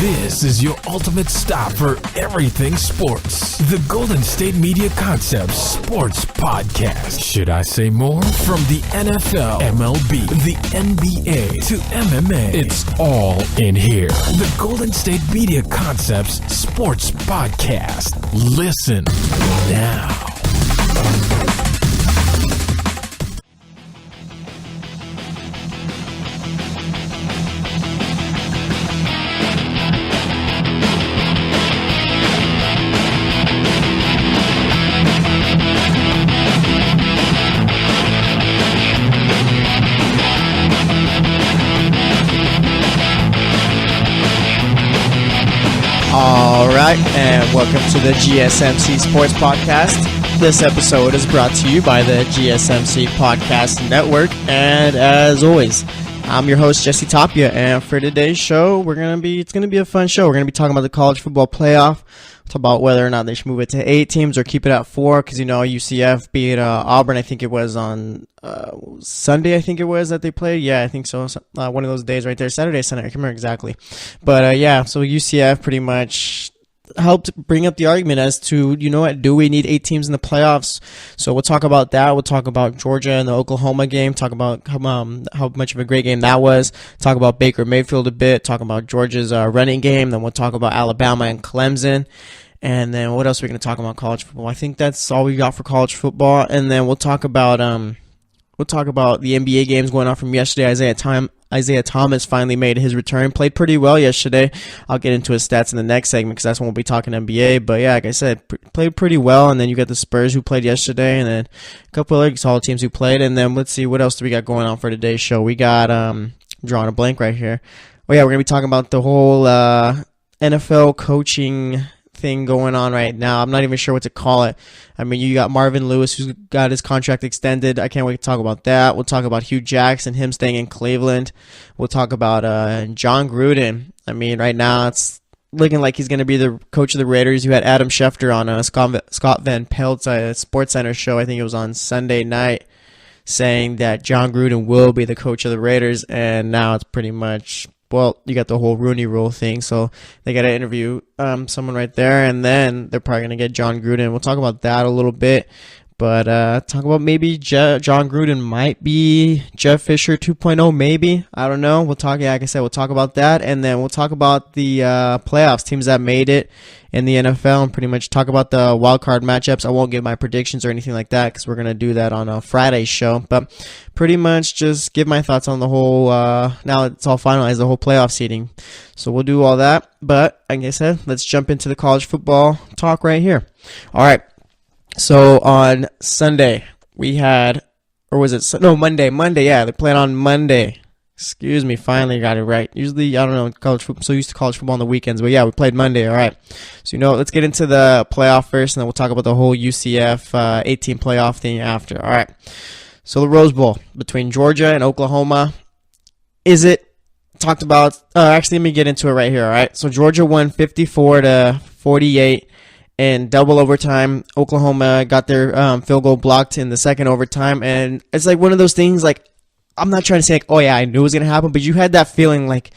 This is your ultimate stop for everything sports. The Golden State Media Concepts Sports Podcast. Should I say more? From the NFL, MLB, the NBA to MMA, it's all in here. The Golden State Media Concepts Sports Podcast. Listen now. Alright, and welcome to the GSMC Sports Podcast. This episode is brought to you by the GSMC Podcast Network, and as always, I'm your host, Jesse Tapia, and for today's show, it's gonna be a fun show. We're gonna be talking about the college football playoff, talk about whether or not they should move it to 8 teams or keep it at 4, because UCF beat Auburn. I think it was on Sunday, I think it was that they played. Yeah, I think so. One of those days right there. Saturday, Sunday, I can't remember exactly. But so UCF pretty much helped bring up the argument as to, do we need 8 teams in the playoffs? So we'll talk about that. We'll talk about Georgia and the Oklahoma game, talk about how much of a great game that was, talk about Baker Mayfield a bit, talk about Georgia's running game, then we'll talk about Alabama and Clemson. And then what else are we going to talk about college football? I think that's all we got for college football. And then we'll talk about the NBA games going on from yesterday. Isaiah Thomas finally made his return. Played pretty well yesterday. I'll get into his stats in the next segment because that's when we'll be talking NBA. But yeah, like I said, played pretty well. And then you got the Spurs who played yesterday, and then a couple other solid teams who played. And then let's see, what else do we got going on for today's show? We got I'm drawing a blank right here. Oh yeah, we're gonna be talking about the whole NFL coaching thing going on right now. I'm not even sure what to call it. I mean, you got Marvin Lewis who's got his contract extended. I can't wait to talk about that. We'll talk about Hue Jackson, him staying in Cleveland. We'll talk about John Gruden. I mean, right now it's looking like he's going to be the coach of the Raiders. You had Adam Schefter on Scott Van Pelt's SportsCenter show. I think it was on Sunday night, saying that John Gruden will be the coach of the Raiders, and now it's pretty much, well, you got the whole Rooney Rule thing, so they got to interview someone right there, and then they're probably going to get John Gruden. We'll talk about that a little bit, but talk about maybe John Gruden might be Jeff Fisher 2.0, maybe. I don't know. We'll talk, like I said, we'll talk about that, and then we'll talk about the playoffs, teams that made it in the NFL, and pretty much talk about the wild card matchups. I won't give my predictions or anything like that because we're going to do that on a Friday show, but pretty much just give my thoughts on the whole, now it's all finalized, the whole playoff seeding. So we'll do all that, but like I said, let's jump into the college football talk right here. All right, so on Sunday, we had, or was it, no, Monday, yeah, they played on Monday. Excuse me, finally got it right. Usually, I don't know, college football, so used to college football on the weekends, but yeah, we played Monday, all right. So, let's get into the playoff first, and then we'll talk about the whole UCF 18 playoff thing after, all right. So the Rose Bowl between Georgia and Oklahoma, is it talked about, actually, let me get into it right here, all right. So Georgia won 54-48 in double overtime. Oklahoma got their field goal blocked in the second overtime, and it's like one of those things, like, I'm not trying to say, like, oh, yeah, I knew it was going to happen, but you had that feeling like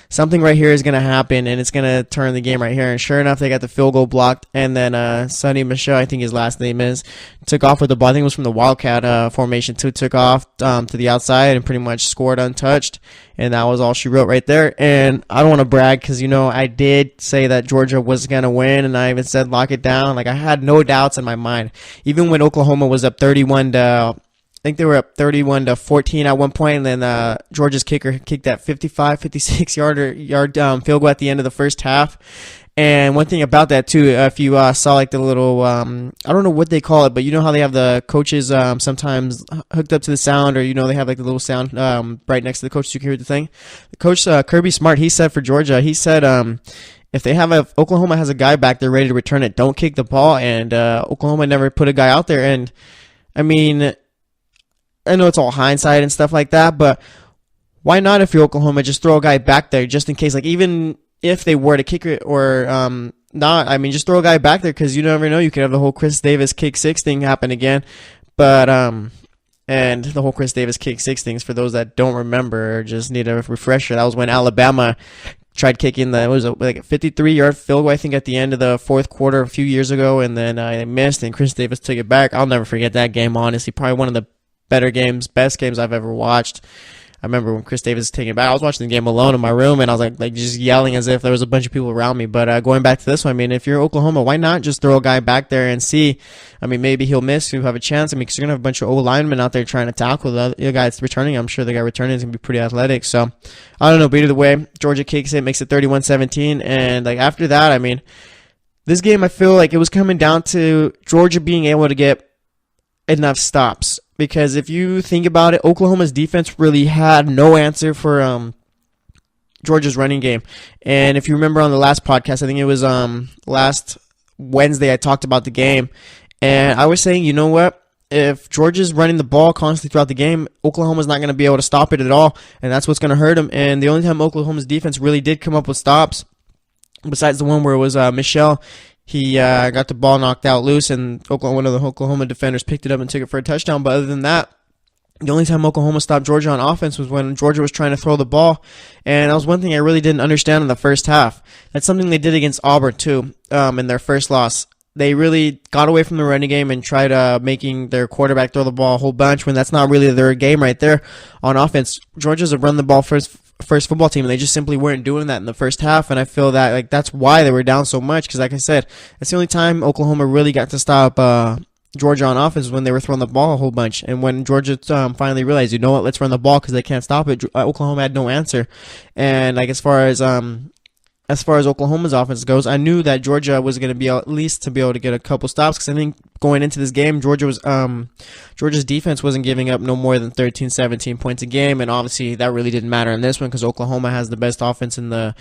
something right here is going to happen, and it's going to turn the game right here. And sure enough, they got the field goal blocked, and then Sonny Michel, I think his last name is, took off with the ball. I think it was from the Wildcat formation, too, took off to the outside and pretty much scored untouched, and that was all she wrote right there. And I don't want to brag because, I did say that Georgia was going to win, and I even said lock it down. Like, I had no doubts in my mind. Even when Oklahoma was up 31-14 at one point, and then Georgia's kicker kicked that 56-yard field goal at the end of the first half. And one thing about that too, if you saw like the little, I don't know what they call it, but you know how they have the coaches sometimes hooked up to the sound, or they have like the little sound right next to the coach so you can hear the thing. The coach Kirby Smart, he said for Georgia, he said if Oklahoma has a guy back there ready to return it, don't kick the ball. And Oklahoma never put a guy out there, and I mean, I know it's all hindsight and stuff like that, but why not, if you're Oklahoma, just throw a guy back there just in case, like even if they were to kick it or not, I mean, just throw a guy back there because you never know. You could have the whole Chris Davis kick six thing happen again. But and the whole Chris Davis kick six things, for those that don't remember or just need a refresher, that was when Alabama tried kicking it was like a 53-yard field goal, I think, at the end of the fourth quarter a few years ago, and then I missed, and Chris Davis took it back. I'll never forget that game, honestly. Probably one of the best games I've ever watched. I remember when Chris Davis was taking it back, I was watching the game alone in my room, and I was like just yelling as if there was a bunch of people around me. But going back to this one, I mean, if you're Oklahoma, why not just throw a guy back there and see? I mean, maybe he'll miss, you have a chance. I mean, because you're going to have a bunch of O-linemen out there trying to tackle the guy that's returning. I'm sure the guy returning is going to be pretty athletic. So, I don't know, but either way, Georgia kicks it, makes it 31-17, and like after that, I mean, this game, I feel like it was coming down to Georgia being able to get enough stops. Because if you think about it, Oklahoma's defense really had no answer for Georgia's running game. And if you remember on the last podcast, I think it was last Wednesday, I talked about the game. And I was saying, you know what? If Georgia's running the ball constantly throughout the game, Oklahoma's not going to be able to stop it at all. And that's what's going to hurt them. And the only time Oklahoma's defense really did come up with stops, besides the one where it was Michelle, he got the ball knocked out loose, and one of the Oklahoma defenders picked it up and took it for a touchdown. But other than that, the only time Oklahoma stopped Georgia on offense was when Georgia was trying to throw the ball. And that was one thing I really didn't understand in the first half. That's something they did against Auburn, too, in their first loss. They really got away from the running game and tried making their quarterback throw the ball a whole bunch when that's not really their game right there on offense. Georgia's a run-the-ball first football team, and they just simply weren't doing that in the first half, and I feel that like that's why they were down so much, because like I said, that's the only time Oklahoma really got to stop Georgia on offense, when they were throwing the ball a whole bunch. And when Georgia finally realized, you know what, let's run the ball because they can't stop it, Oklahoma had no answer. And like as far as Oklahoma's offense goes, I knew that Georgia was going to be at least to be able to get a couple stops, because I think going into this game, Georgia's defense wasn't giving up no more than 13, 17 points a game, and obviously that really didn't matter in this one because Oklahoma has the best offense in the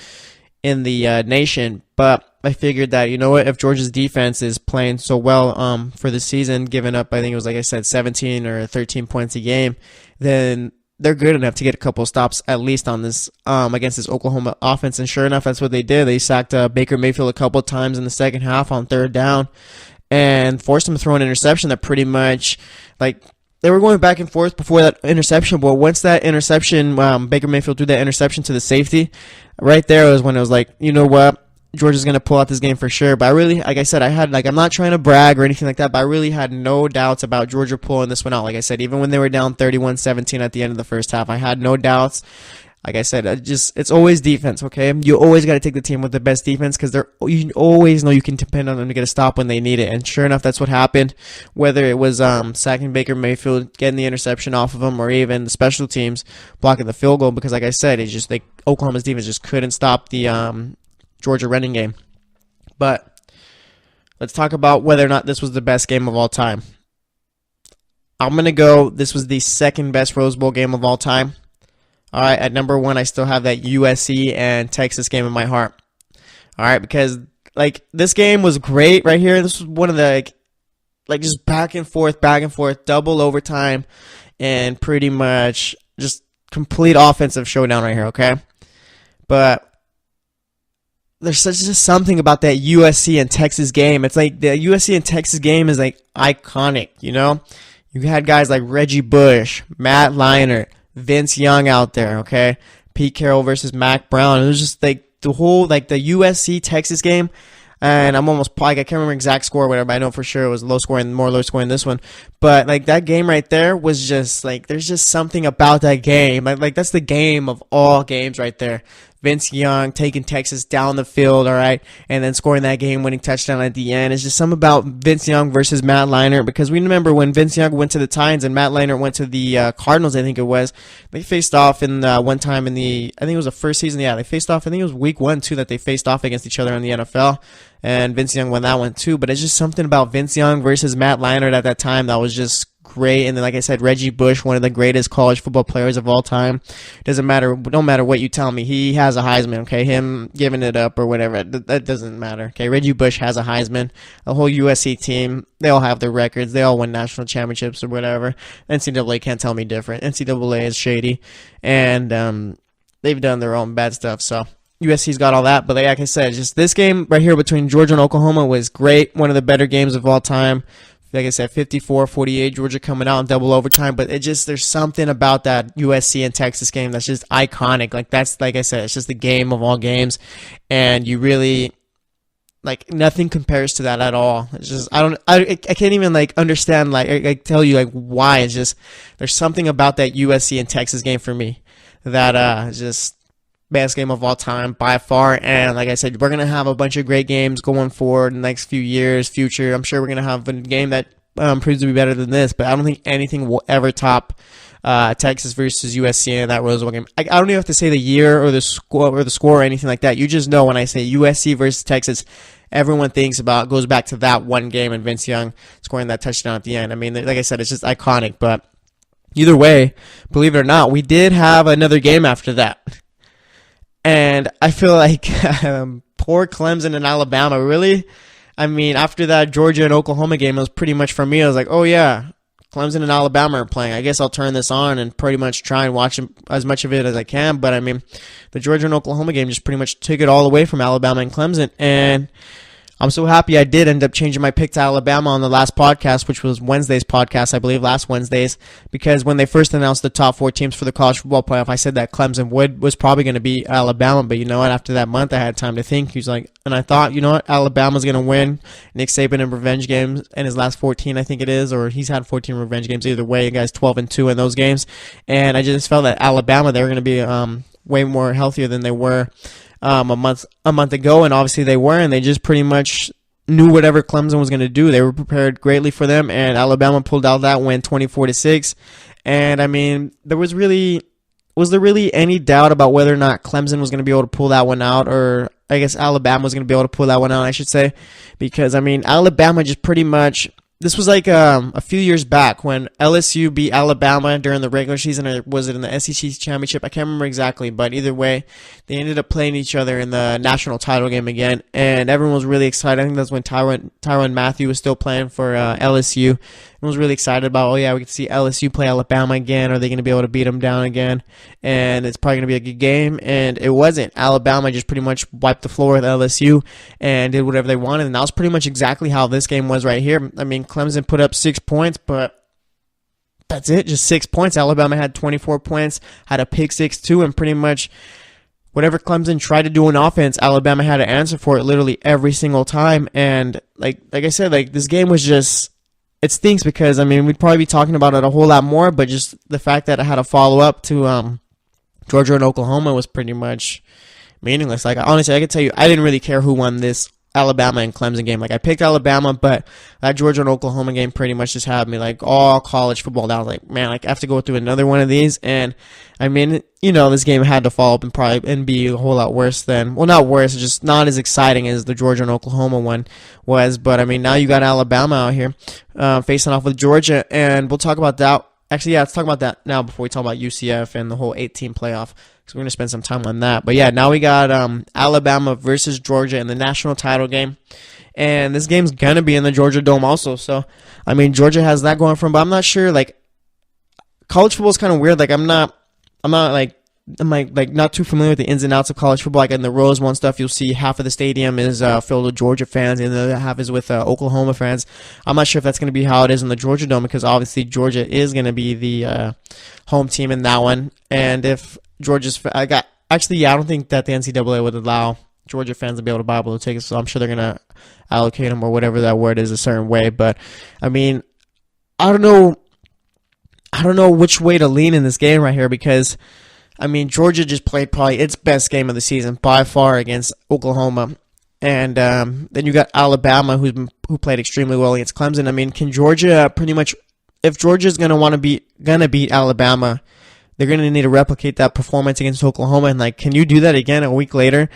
nation. But I figured that, you know what, if Georgia's defense is playing so well for the season, giving up, I think it was like I said, 17 or 13 points a game, then they're good enough to get a couple of stops at least on this against this Oklahoma offense. And sure enough, that's what they did. They sacked Baker Mayfield a couple of times in the second half on third down and forced him to throw an interception that pretty much, like, they were going back and forth before that interception, but once that interception, Baker Mayfield threw that interception to the safety, right there was when it was like, you know what, Georgia's going to pull out this game for sure. But I really, like I said, I'm not trying to brag or anything like that, but I really had no doubts about Georgia pulling this one out. Like I said, even when they were down 31-17 at the end of the first half, I had no doubts. Like I said, it's always defense, okay? You always got to take the team with the best defense, because you always know you can depend on them to get a stop when they need it. And sure enough, that's what happened. Whether it was sacking Baker Mayfield, getting the interception off of him, or even the special teams blocking the field goal, because like I said, it's just like Oklahoma's defense just couldn't stop the Georgia running game. But let's talk about whether or not this was the best game of all time. I'm going to go, this was the second best Rose Bowl game of all time. All right, at number one, I still have that USC and Texas game in my heart. All right, because like this game was great right here. This was one of the like just back and forth, double overtime, and pretty much just complete offensive showdown right here. Okay, but there's just something about that USC and Texas game. It's like the USC and Texas game is like iconic. You know, you had guys like Reggie Bush, Matt Leinart, Vince Young out there, okay? Pete Carroll versus Mac Brown. It was just like the whole, like the USC Texas game. And I'm almost, like, I can't remember exact score or whatever, but I know for sure it was low scoring this one. But like that game right there was just like, there's just something about that game. Like that's the game of all games right there. Vince Young taking Texas down the field, all right, and then scoring that game-winning touchdown at the end. It's just something about Vince Young versus Matt Leinart, because we remember when Vince Young went to the Titans and Matt Leinart went to the Cardinals, I think it was. They faced off in one time in I think it was the first season. Yeah, they faced off. I think it was week 1, too, that they faced off against each other in the NFL, and Vince Young won that one, too. But it's just something about Vince Young versus Matt Leinart at that time that was just great. And then, like I said, Reggie Bush, one of the greatest college football players of all time. Don't matter what you tell me, he has a Heisman, okay? Him giving it up or whatever, that doesn't matter, okay? Reggie Bush has a Heisman. The whole USC team, they all have their records. They all win national championships or whatever. NCAA can't tell me different. NCAA is shady, and they've done their own bad stuff, so USC's got all that. But like I said, just this game right here between Georgia and Oklahoma was great. One of the better games of all time. like I said, 54-48, Georgia coming out in double overtime. But there's something about that USC and Texas game that's just iconic. Like that's, like I said, it's just the game of all games, and you really, like, nothing compares to that at all. It's just, I can't even like understand, like, I tell you like why. It's just, there's something about that USC and Texas game for me that is just best game of all time by far. And like I said, we're gonna have a bunch of great games going forward in the next few years, future. I'm sure we're gonna have a game that proves to be better than this, but I don't think anything will ever top Texas versus USC in that Rose Bowl game. I don't even have to say the year or the score or anything like that. You just know when I say USC versus Texas, everyone goes back to that one game and Vince Young scoring that touchdown at the end. I mean, like I said, it's just iconic. But either way, believe it or not, we did have another game after that. And I feel like poor Clemson and Alabama, really. I mean, after that Georgia and Oklahoma game, it was pretty much for me. I was like, oh yeah, Clemson and Alabama are playing. I guess I'll turn this on and pretty much try and watch as much of it as I can. But I mean, the Georgia and Oklahoma game just pretty much took it all away from Alabama and Clemson. And I'm so happy I did end up changing my pick to Alabama on the last podcast, which was Wednesday's podcast, I believe, last Wednesday's, because when they first announced the top 4 teams for the college football playoff, I said that Clemson was probably going to beat Alabama, but you know what? After that month, I had time to think. And I thought, you know what? Alabama's going to win. Nick Saban in revenge games in his last 14, I think it is, or he's had 14 revenge games. Either way, you guys 12-2 in those games, and I just felt that Alabama, they were going to be way more healthier than they were a month ago, and obviously they were, and they just pretty much knew whatever Clemson was going to do. They were prepared greatly for them, and Alabama pulled out that win 24-6. And I mean, was there really any doubt about whether or not Clemson was going to be able to pull that one out, or I guess Alabama was going to be able to pull that one out, I should say, because I mean, Alabama just pretty much. This was like a few years back when LSU beat Alabama during the regular season, or was it in the SEC championship? I can't remember exactly, but either way, they ended up playing each other in the national title game again, and everyone was really excited. I think that's when Tyrann Mathieu was still playing for LSU. Everyone was really excited about, oh yeah, we can see LSU play Alabama again. Are they going to be able to beat them down again? And it's probably going to be a good game, and it wasn't. Alabama just pretty much wiped the floor with LSU and did whatever they wanted, and that was pretty much exactly how this game was right here. I mean, Clemson put up 6 points, but that's it, just 6 points. Alabama had 24 points, had a pick 6 too, and pretty much whatever Clemson tried to do on offense, Alabama had to answer for it literally every single time. And like I said, like this game was just, it stinks because I mean we'd probably be talking about it a whole lot more, but just the fact that I had a follow up to Georgia and Oklahoma was pretty much meaningless. Like honestly, I could tell you, I didn't really care who won this Alabama and Clemson game. Like I picked Alabama, but that Georgia and Oklahoma game pretty much just had me like all college football down. Like, man, like I have to go through another one of these. And I mean, you know, this game had to follow up and be a whole lot worse than, well, not worse, just not as exciting as the Georgia and Oklahoma one was. But I mean, now you got Alabama out here facing off with Georgia, and we'll talk about that. Actually, yeah, let's talk about that now before we talk about UCF and the whole 8-team playoff, because we're going to spend some time on that. But yeah, now we got Alabama versus Georgia in the national title game. And this game's going to be in the Georgia Dome also. So, I mean, Georgia has that going for them, but I'm not sure. Like, college football is kind of weird. Like, I'm not too familiar with the ins and outs of college football. Like in the Rose Bowl and stuff, you'll see half of the stadium is filled with Georgia fans, and the other half is with Oklahoma fans. I'm not sure if that's going to be how it is in the Georgia Dome, because obviously Georgia is going to be the home team in that one. And if Georgia's, I don't think that the NCAA would allow Georgia fans to be able to buy blue tickets, so I'm sure they're going to allocate them, or whatever that word is, a certain way. But I mean, I don't know which way to lean in this game right here, because I mean, Georgia just played probably its best game of the season by far against Oklahoma, and then you got Alabama who played extremely well against Clemson. I mean, can Georgia pretty much, if Georgia's gonna beat Alabama, they're gonna need to replicate that performance against Oklahoma, and like, can you do that again a week later?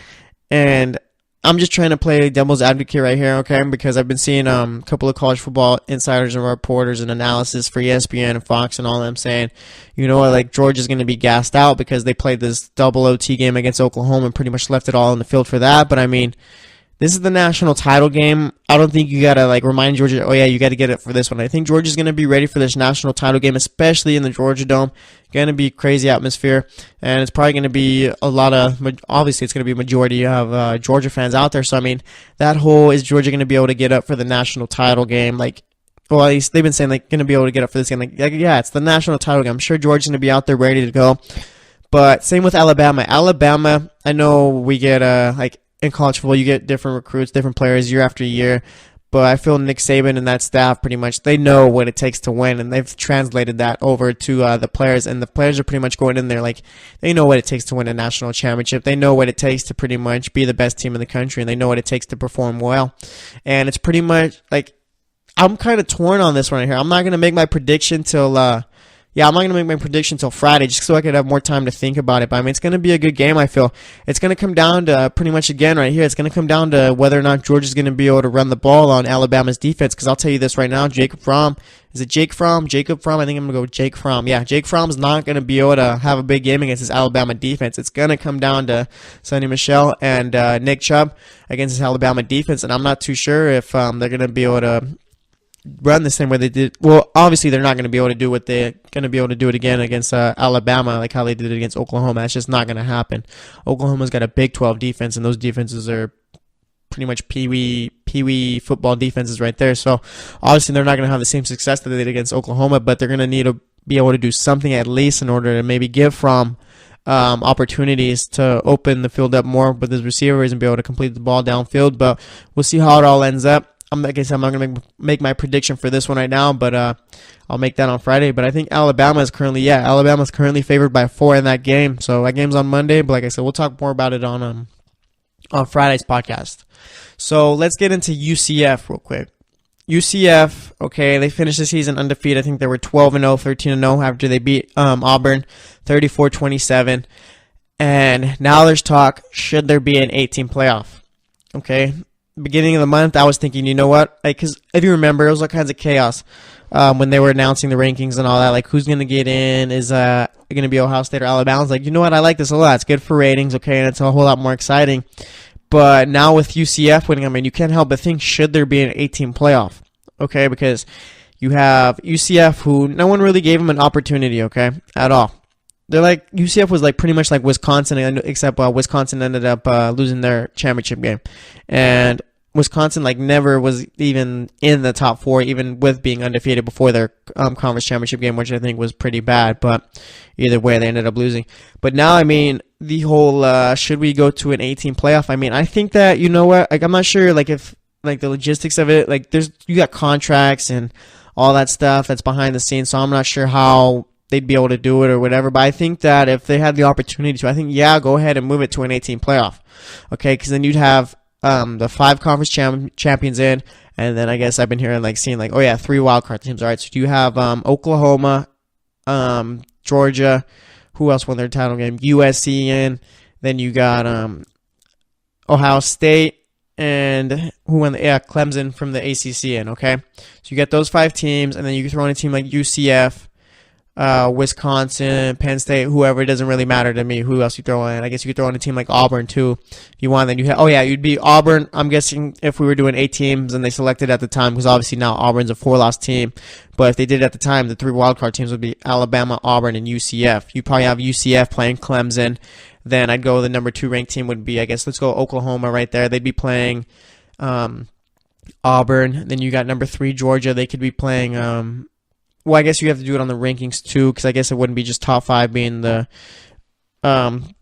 And I'm just trying to play devil's advocate right here, okay? Because I've been seeing a couple of college football insiders and reporters and analysis for ESPN and Fox and all them saying, you know what, like Georgia's going to be gassed out because they played this double OT game against Oklahoma and pretty much left it all in the field for that. But I mean, this is the national title game. I don't think you got to like remind Georgia, oh yeah, you got to get it for this one. I think Georgia's going to be ready for this national title game, especially in the Georgia Dome. Going to be crazy atmosphere, and it's probably going to be obviously it's going to be a majority of Georgia fans out there. So I mean, is Georgia going to be able to get up for the national title game? Like, Well, at least they've been saying like going to be able to get up for this game. Like, yeah, it's the national title game. I'm sure Georgia's going to be out there ready to go. But same with Alabama. Alabama, I know we get like in college football, you get different recruits, different players year after year. But I feel Nick Saban and that staff pretty much, they know what it takes to win, and they've translated that over to the players, and the players are pretty much going in there like they know what it takes to win a national championship. They know what it takes to pretty much be the best team in the country, and they know what it takes to perform well. And it's pretty much like I'm kind of torn on this one right here. I'm not going to make my prediction till I'm not going to make my prediction until Friday just so I could have more time to think about it. But, I mean, it's going to be a good game, I feel. It's going to come down to pretty much, again, right here, it's going to come down to whether or not Georgia's going to be able to run the ball on Alabama's defense. Because I'll tell you this right now, Jacob Fromm? I think I'm going to go with Jake Fromm. Yeah, Jake Fromm's not going to be able to have a big game against this Alabama defense. It's going to come down to Sonny Michel and Nick Chubb against this Alabama defense. And I'm not too sure if they're going to be able to run the same way they did. Well, obviously they're not going to be able to do what they're going to be able to do it again against Alabama, like how they did it against Oklahoma. That's just not going to happen. Oklahoma's got a Big 12 defense, and those defenses are pretty much pee-wee football defenses right there. So obviously they're not going to have the same success that they did against Oklahoma, but they're going to need to be able to do something at least in order to maybe give Fromm opportunities to open the field up more with his receivers and be able to complete the ball downfield. But we'll see how it all ends up. Like I said, I'm not going to make my prediction for this one right now, but I'll make that on Friday. But I think Alabama's currently favored by 4 in that game. So that game's on Monday, but like I said, we'll talk more about it on Friday's podcast. So let's get into UCF real quick. UCF, okay, they finished the season undefeated. I think they were 12-0, 13-0 after they beat Auburn 34-27. And now there's talk, should there be an 18 playoff? Okay. Beginning of the month, I was thinking, you know what? Because if you remember, it was all kinds of chaos when they were announcing the rankings and all that. Like, who's going to get in? Is going to be Ohio State or Alabama? I was like, you know what? I like this a lot. It's good for ratings, okay, and it's a whole lot more exciting. But now with UCF winning, I mean, you can't help but think, should there be an 18 playoff? Okay, because you have UCF, who no one really gave them an opportunity, okay, at all. They're like, UCF was like pretty much like Wisconsin, except Wisconsin ended up losing their championship game. And Wisconsin like never was even in the top 4, even with being undefeated before their conference championship game, which I think was pretty bad. But either way, they ended up losing. But now, I mean, the whole should we go to an 18 playoff? I mean, I think that, you know what? Like, I'm not sure like if like the logistics of it. Like, you got contracts and all that stuff that's behind the scenes. So I'm not sure how they'd be able to do it or whatever. But I think that if they had the opportunity to, I think, yeah, go ahead and move it to an 18 playoff. Okay, because then you'd have the 5 conference champions in, and then I guess I've been hearing like seeing like, oh yeah, 3 wildcard teams. All right, so you have Oklahoma, Georgia, who else won their title game? USC in. Then you got Ohio State, and who won Clemson from the ACC in. Okay, so you get those 5 teams, and then you can throw in a team like UCF, Wisconsin, Penn State, whoever. It doesn't really matter to me who else you throw in. I guess you could throw in a team like Auburn too if you want. Then you have, you'd be Auburn. I'm guessing if we were doing 8 teams and they selected at the time, because obviously now Auburn's a 4-loss team. But if they did at the time, the 3 wildcard teams would be Alabama, Auburn, and UCF. You probably have UCF playing Clemson. Then I'd go the number 2 ranked team would be, I guess, let's go Oklahoma right there. They'd be playing Auburn. Then you got number 3 Georgia. They could be playing well, I guess you have to do it on the rankings too, because I guess it wouldn't be just top 5 being the conference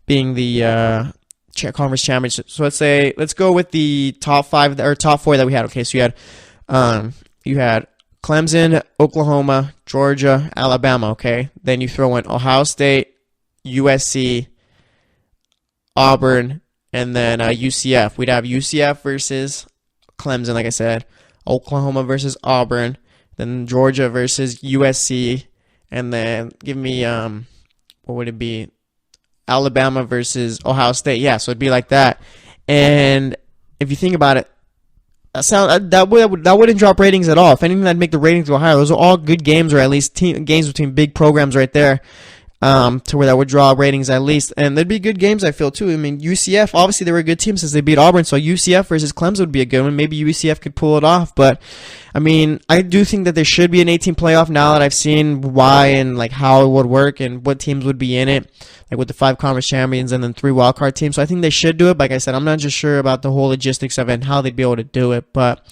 championship. So let's go with the top 5 or top 4 that we had. Okay, so you had Clemson, Oklahoma, Georgia, Alabama. Okay, then you throw in Ohio State, USC, Auburn, and then UCF. We'd have UCF versus Clemson, like I said, Oklahoma versus Auburn. Then Georgia versus USC, and then give me what would it be? Alabama versus Ohio State. Yeah, so it'd be like that. And if you think about it, that wouldn't drop ratings at all. If anything, that'd make the ratings go higher. Those are all good games, or at least games between big programs right there. To where that would draw ratings at least. And there'd be good games, I feel, too. I mean, UCF, obviously they were a good team since they beat Auburn, so UCF versus Clemson would be a good one. Maybe UCF could pull it off, but, I mean, I do think that there should be an 18 playoff now that I've seen why and, like, how it would work and what teams would be in it, like with the 5 conference champions and then 3 wildcard teams. So I think they should do it. Like I said, I'm not just sure about the whole logistics of it and how they'd be able to do it, but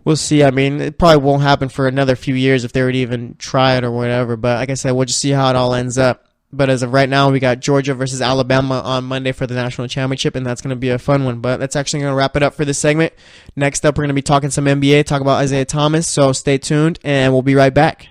we'll see. I mean, it probably won't happen for another few years if they were to even try it or whatever. But like I said, we'll just see how it all ends up. But as of right now, we got Georgia versus Alabama on Monday for the national championship, and that's going to be a fun one. But that's actually going to wrap it up for this segment. Next up, we're going to be talking some NBA, talk about Isaiah Thomas. So stay tuned, and we'll be right back.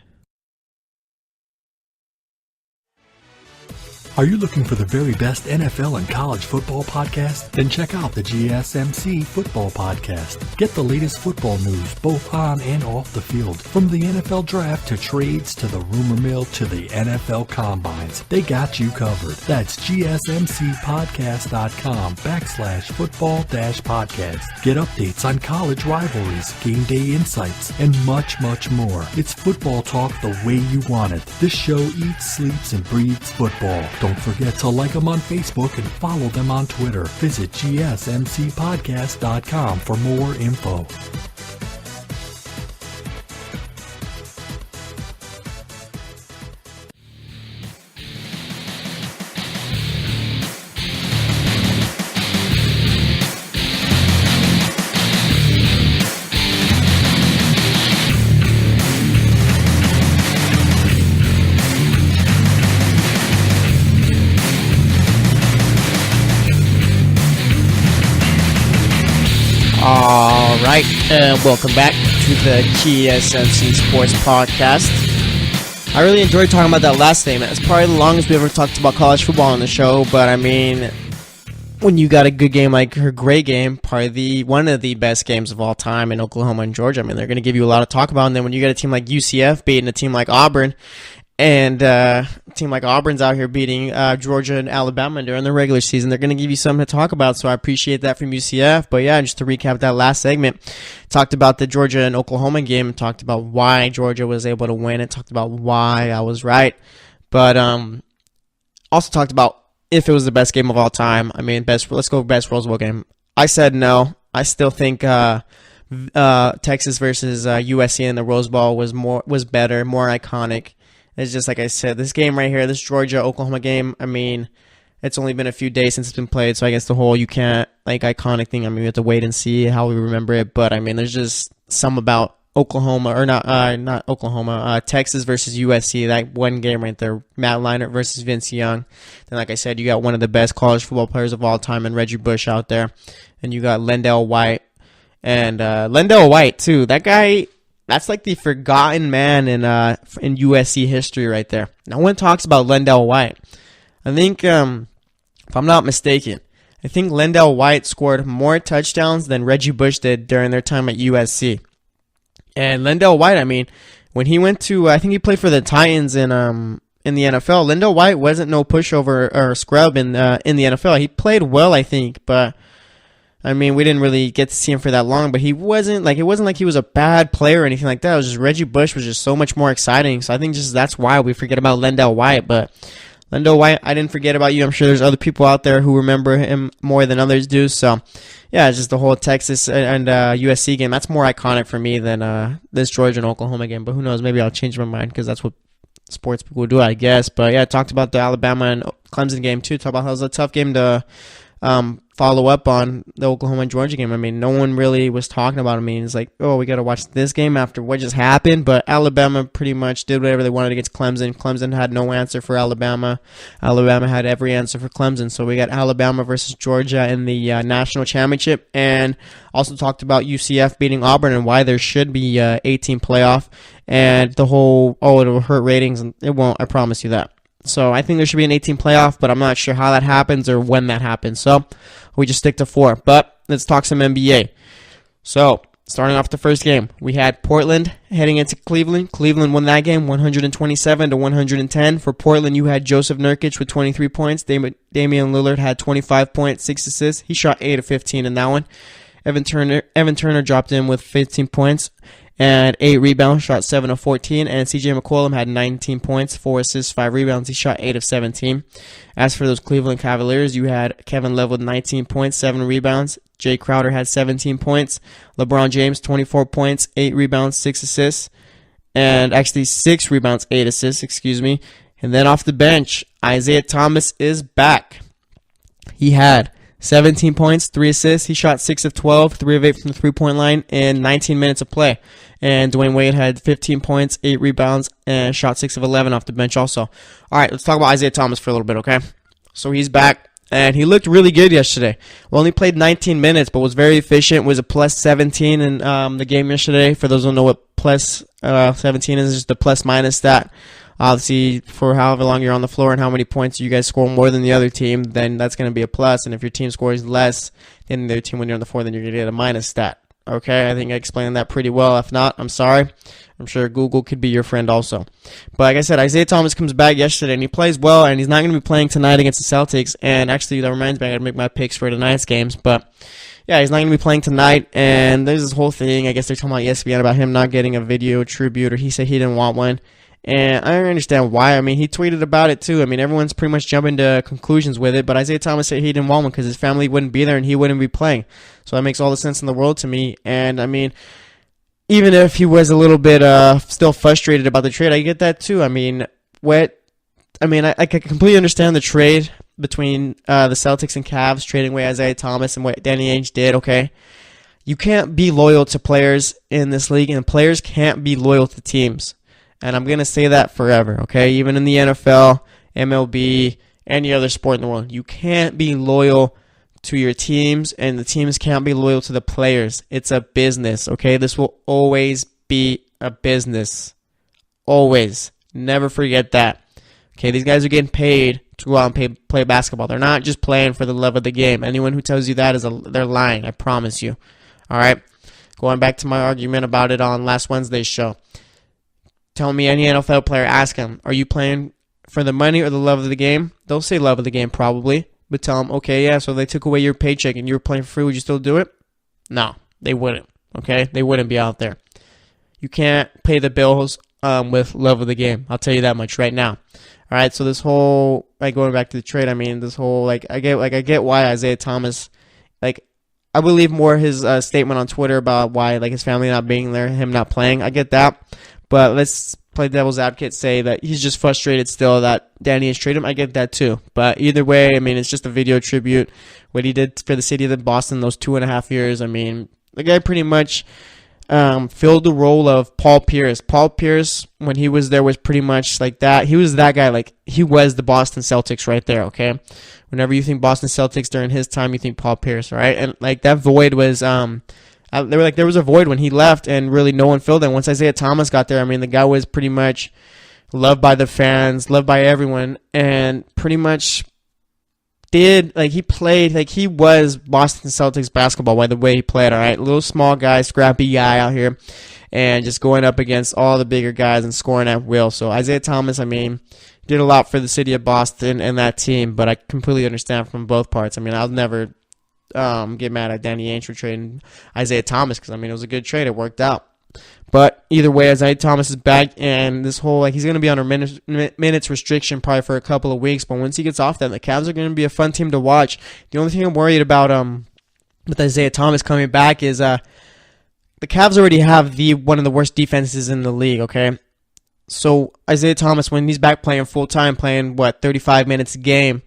Are you looking for the very best NFL and college football podcast? Then check out the GSMC Football Podcast. Get the latest football news both on and off the field. From the NFL Draft to trades to the rumor mill to the NFL Combines, they got you covered. That's GSMCpodcast.com/football-podcast. Get updates on college rivalries, game day insights, and much, much more. It's football talk the way you want it. This show eats, sleeps, and breathes football. Don't forget to like them on Facebook and follow them on Twitter. Visit GSMCpodcast.com for more info. All right, and welcome back to the GSMC Sports Podcast. I really enjoyed talking about that last segment. It's probably the longest we ever talked about college football on the show, but I mean, when you got a good game like her great game, probably one of the best games of all time in Oklahoma and Georgia, I mean, they're going to give you a lot to talk about. And then when you get a team like UCF beating a team like Auburn, and a team like Auburn's out here beating Georgia and Alabama during the regular season, they're going to give you something to talk about, so I appreciate that from UCF. But yeah, just to recap that last segment, talked about the Georgia and Oklahoma game, talked about why Georgia was able to win, and talked about why I was right. But also talked about if it was the best game of all time. I mean, let's go best Rose Bowl game. I said no. I still think Texas versus USC in the Rose Bowl was better, more iconic. It's just like I said, this game right here, this Georgia-Oklahoma game, I mean, it's only been a few days since it's been played, so I guess the whole you can't, like, iconic thing, I mean, we have to wait and see how we remember it, but, I mean, there's just some about Oklahoma, or not Oklahoma, Texas versus USC, that one game right there, Matt Leinart versus Vince Young. Then, like I said, you got one of the best college football players of all time in Reggie Bush out there, and you got Lendell White, and Lendell White, too, that guy... That's like the forgotten man in USC history right there. No one talks about Lendell White. I think, if I'm not mistaken, I think Lendell White scored more touchdowns than Reggie Bush did during their time at USC. And Lendell White, I mean, when he went to, I think he played for the Titans in the NFL. Lendell White wasn't no pushover or scrub in the NFL. He played well, I think, but... I mean, we didn't really get to see him for that long, but it wasn't like he was a bad player or anything like that. It was just Reggie Bush was just so much more exciting. So I think just that's why we forget about Lendell White. But Lendell White, I didn't forget about you. I'm sure there's other people out there who remember him more than others do. So yeah, it's just the whole Texas and USC game. That's more iconic for me than this Georgia and Oklahoma game. But who knows? Maybe I'll change my mind because that's what sports people do, I guess. But yeah, I talked about the Alabama and Clemson game too. Talk about how it was a tough game to follow up on the Oklahoma and Georgia game. I mean, no one really was talking about it. I mean, it's like, oh, we got to watch this game after what just happened. But Alabama pretty much did whatever they wanted against Clemson. Clemson had no answer for Alabama. Alabama had every answer for Clemson. So we got Alabama versus Georgia in the national championship. And also talked about UCF beating Auburn and why there should be 18 playoff. And the whole, it'll hurt ratings. And it won't, I promise you that. So I think there should be an 18 playoff, but I'm not sure how that happens or when that happens. So we just stick to 4. But let's talk some NBA. So starting off the first game, we had Portland heading into Cleveland. Cleveland won that game 127-110. For Portland, you had Joseph Nurkic with 23 points. Damian Lillard had 25 points, 6 assists. He shot 8 of 15 in that one. Evan Turner dropped in with 15 points. And 8 rebounds, shot 7 of 14. And CJ McCollum had 19 points, 4 assists, 5 rebounds. He shot 8 of 17. As for those Cleveland Cavaliers, you had Kevin Love with 19 points, 7 rebounds. Jay Crowder had 17 points. LeBron James, 24 points, 8 rebounds, 6 assists. And actually 6 rebounds, 8 assists, And then off the bench, Isaiah Thomas is back. He had 17 points, 3 assists. He shot 6 of 12, 3 of 8 from the three-point line in 19 minutes of play. And Dwayne Wade had 15 points, 8 rebounds, and shot 6 of 11 off the bench also. All right, let's talk about Isaiah Thomas for a little bit, okay? So he's back, and he looked really good yesterday. Well, only played 19 minutes, but was very efficient, was a plus 17 in the game yesterday. For those who don't know what plus 17 is, just the plus-minus stat. Obviously, for however long you're on the floor and how many points you guys score more than the other team, then that's going to be a plus. And if your team scores less than the other team when you're on the floor, then you're going to get a minus stat. Okay, I think I explained that pretty well. If not, I'm sorry. I'm sure Google could be your friend also. But like I said, Isaiah Thomas comes back yesterday, and he plays well, and he's not going to be playing tonight against the Celtics. And actually, that reminds me, I got to make my picks for tonight's games. But yeah, he's not going to be playing tonight, and there's this whole thing. I guess they're talking about ESPN about him not getting a video tribute, or he said he didn't want one. And I don't understand why. I mean, he tweeted about it too. I mean, everyone's pretty much jumping to conclusions with it. But Isaiah Thomas said he didn't want one because his family wouldn't be there and he wouldn't be playing. So that makes all the sense in the world to me. And I mean, even if he was a little bit still frustrated about the trade, I get that too. I mean, I can completely understand the trade between the Celtics and Cavs trading away Isaiah Thomas and what Danny Ainge did. Okay, you can't be loyal to players in this league, and players can't be loyal to teams. And I'm going to say that forever, okay? Even in the NFL, MLB, any other sport in the world, you can't be loyal to your teams, and the teams can't be loyal to the players. It's a business, okay? This will always be a business. Always. Never forget that. Okay, these guys are getting paid to go out and play basketball. They're not just playing for the love of the game. Anyone who tells you that they're lying, I promise you. All right? Going back to my argument about it on last Wednesday's show. Tell me any NFL player, ask him, are you playing for the money or the love of the game? They'll say love of the game probably, but tell them, okay, yeah, so they took away your paycheck and you were playing for free, would you still do it? No, they wouldn't, okay? They wouldn't be out there. You can't pay the bills with love of the game. I'll tell you that much right now. All right, so this whole, going back to the trade, I mean, this whole, I get why Isaiah Thomas, I believe more his statement on Twitter about why, his family not being there, him not playing. I get that. But let's play devil's advocate, say that he's just frustrated still that Danny has traded him. I get that too. But either way, I mean, it's just a video tribute. What he did for the city of Boston those 2.5 years, I mean, the guy pretty much filled the role of Paul Pierce. Paul Pierce, when he was there, was pretty much like that. He was that guy. He was the Boston Celtics right there, okay? Whenever you think Boston Celtics during his time, you think Paul Pierce, right? And, that void was... they were there was a void when he left, and really no one filled it. Once Isaiah Thomas got there, I mean, the guy was pretty much loved by the fans, loved by everyone, and pretty much he played, he was Boston Celtics basketball by the way he played, all right? Little small guy, scrappy guy out here, and just going up against all the bigger guys and scoring at will. So Isaiah Thomas, I mean, did a lot for the city of Boston and that team, but I completely understand from both parts. I mean, I'll never... get mad at Danny Ainge for trading Isaiah Thomas because, I mean, it was a good trade. It worked out. But either way, Isaiah Thomas is back, and this whole, he's going to be on a minutes restriction probably for a couple of weeks, but once he gets off that, the Cavs are going to be a fun team to watch. The only thing I'm worried about with Isaiah Thomas coming back is the Cavs already have one of the worst defenses in the league, okay? So Isaiah Thomas, when he's back playing full-time, playing, 35 minutes a game,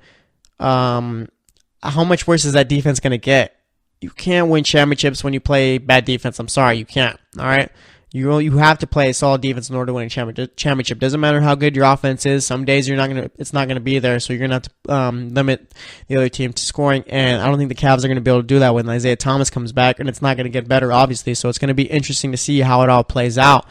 how much worse is that defense going to get? You can't win championships when you play bad defense. I'm sorry, you can't. All right? You have to play a solid defense in order to win a championship. Doesn't matter how good your offense is. Some days it's not gonna be there, so you're gonna have to limit the other team to scoring. And I don't think the Cavs are gonna be able to do that when Isaiah Thomas comes back, and it's not gonna get better, obviously. So it's gonna be interesting to see how it all plays out.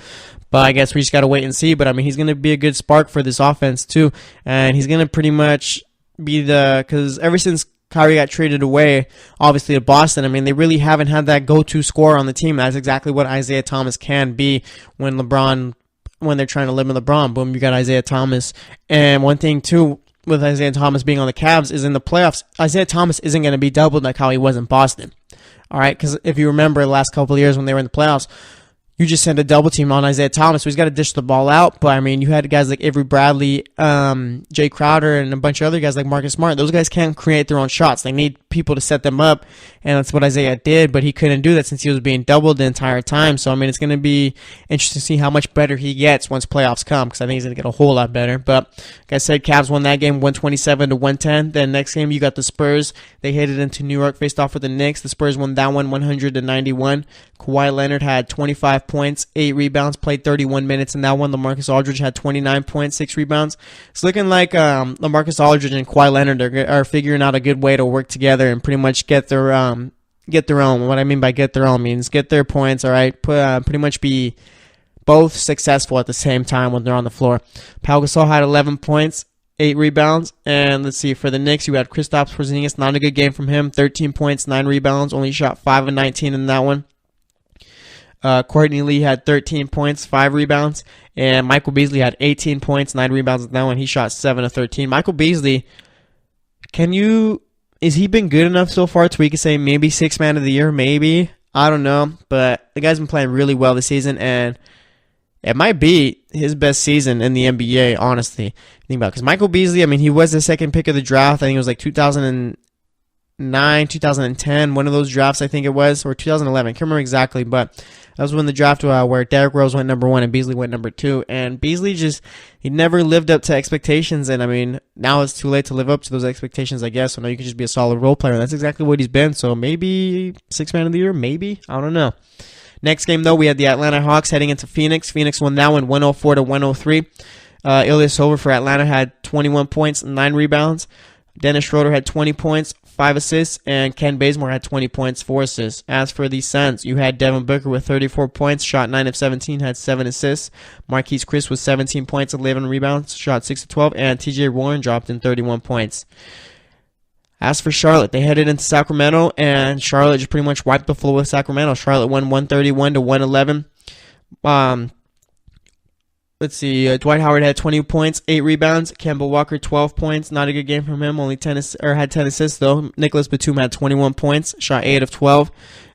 But I guess we just gotta wait and see. But I mean, he's gonna be a good spark for this offense too, and he's gonna pretty much be because ever since Kyrie got traded away, obviously, to Boston, I mean, they really haven't had that go-to scorer on the team. That's exactly what Isaiah Thomas can be when they're trying to limit LeBron. Boom, you got Isaiah Thomas. And one thing, too, with Isaiah Thomas being on the Cavs is in the playoffs, Isaiah Thomas isn't going to be doubled like how he was in Boston. All right, because if you remember the last couple of years when they were in the playoffs, you just sent a double team on Isaiah Thomas, so he's got to dish the ball out. But, I mean, you had guys like Avery Bradley, Jay Crowder, and a bunch of other guys like Marcus Smart. Those guys can't create their own shots. They need people to set them up, and that's what Isaiah did, but he couldn't do that since he was being doubled the entire time. So, I mean, it's going to be interesting to see how much better he gets once playoffs come, because I think he's going to get a whole lot better. But, like I said, Cavs won that game 127-110. Then next game, you got the Spurs. They headed into New York, faced off with the Knicks. The Spurs won that one 100-91. Kawhi Leonard had 25 points, 8 rebounds, played 31 minutes in that one. LaMarcus Aldridge had 29 points, 6 rebounds. It's looking like LaMarcus Aldridge and Kawhi Leonard are figuring out a good way to work together and pretty much get their own. What I mean by get their own means get their points, all right? Pretty much be both successful at the same time when they're on the floor. Pau Gasol had 11 points, 8 rebounds. And let's see, for the Knicks, you had Kristaps Porzingis. Not a good game from him. 13 points, 9 rebounds. Only shot 5 of 19 in that one. Courtney Lee had 13 points, 5 rebounds. And Michael Beasley had 18 points, 9 rebounds in that one. He shot 7 of 13. Michael Beasley, is he been good enough so far to we can say maybe 6th man of the year? Maybe. I don't know. But the guy's been playing really well this season, and it might be his best season in the NBA, honestly. Think about it. Because Michael Beasley, I mean, he was the second pick of the draft. I think it was like 2009, 2010, one of those drafts, I think it was, or 2011. I can't remember exactly, but that was when the draft where Derrick Rose went number 1 and Beasley went number 2. And Beasley he never lived up to expectations. And I mean, now it's too late to live up to those expectations, I guess. So now you can just be a solid role player. And that's exactly what he's been. So maybe 6th man of the year, maybe. I don't know. Next game, though, we had the Atlanta Hawks heading into Phoenix. Phoenix won that one 104-103. Ilyasova for Atlanta had 21 points and 9 rebounds. Dennis Schroeder had 20 points, 5 assists, and Ken Bazemore had 20 points, 4 assists. As for the Suns, you had Devin Booker with 34 points, shot 9 of 17, had 7 assists. Marquise Chris with 17 points, 11 rebounds, shot 6 of 12, and TJ Warren dropped in 31 points. As for Charlotte, they headed into Sacramento, and Charlotte just pretty much wiped the floor with Sacramento. Charlotte won 131-111. Let's see, Dwight Howard had 20 points, 8 rebounds. Kemba Walker, 12 points. Not a good game from him. Only had 10 assists, though. Nicholas Batum had 21 points, shot 8 of 12.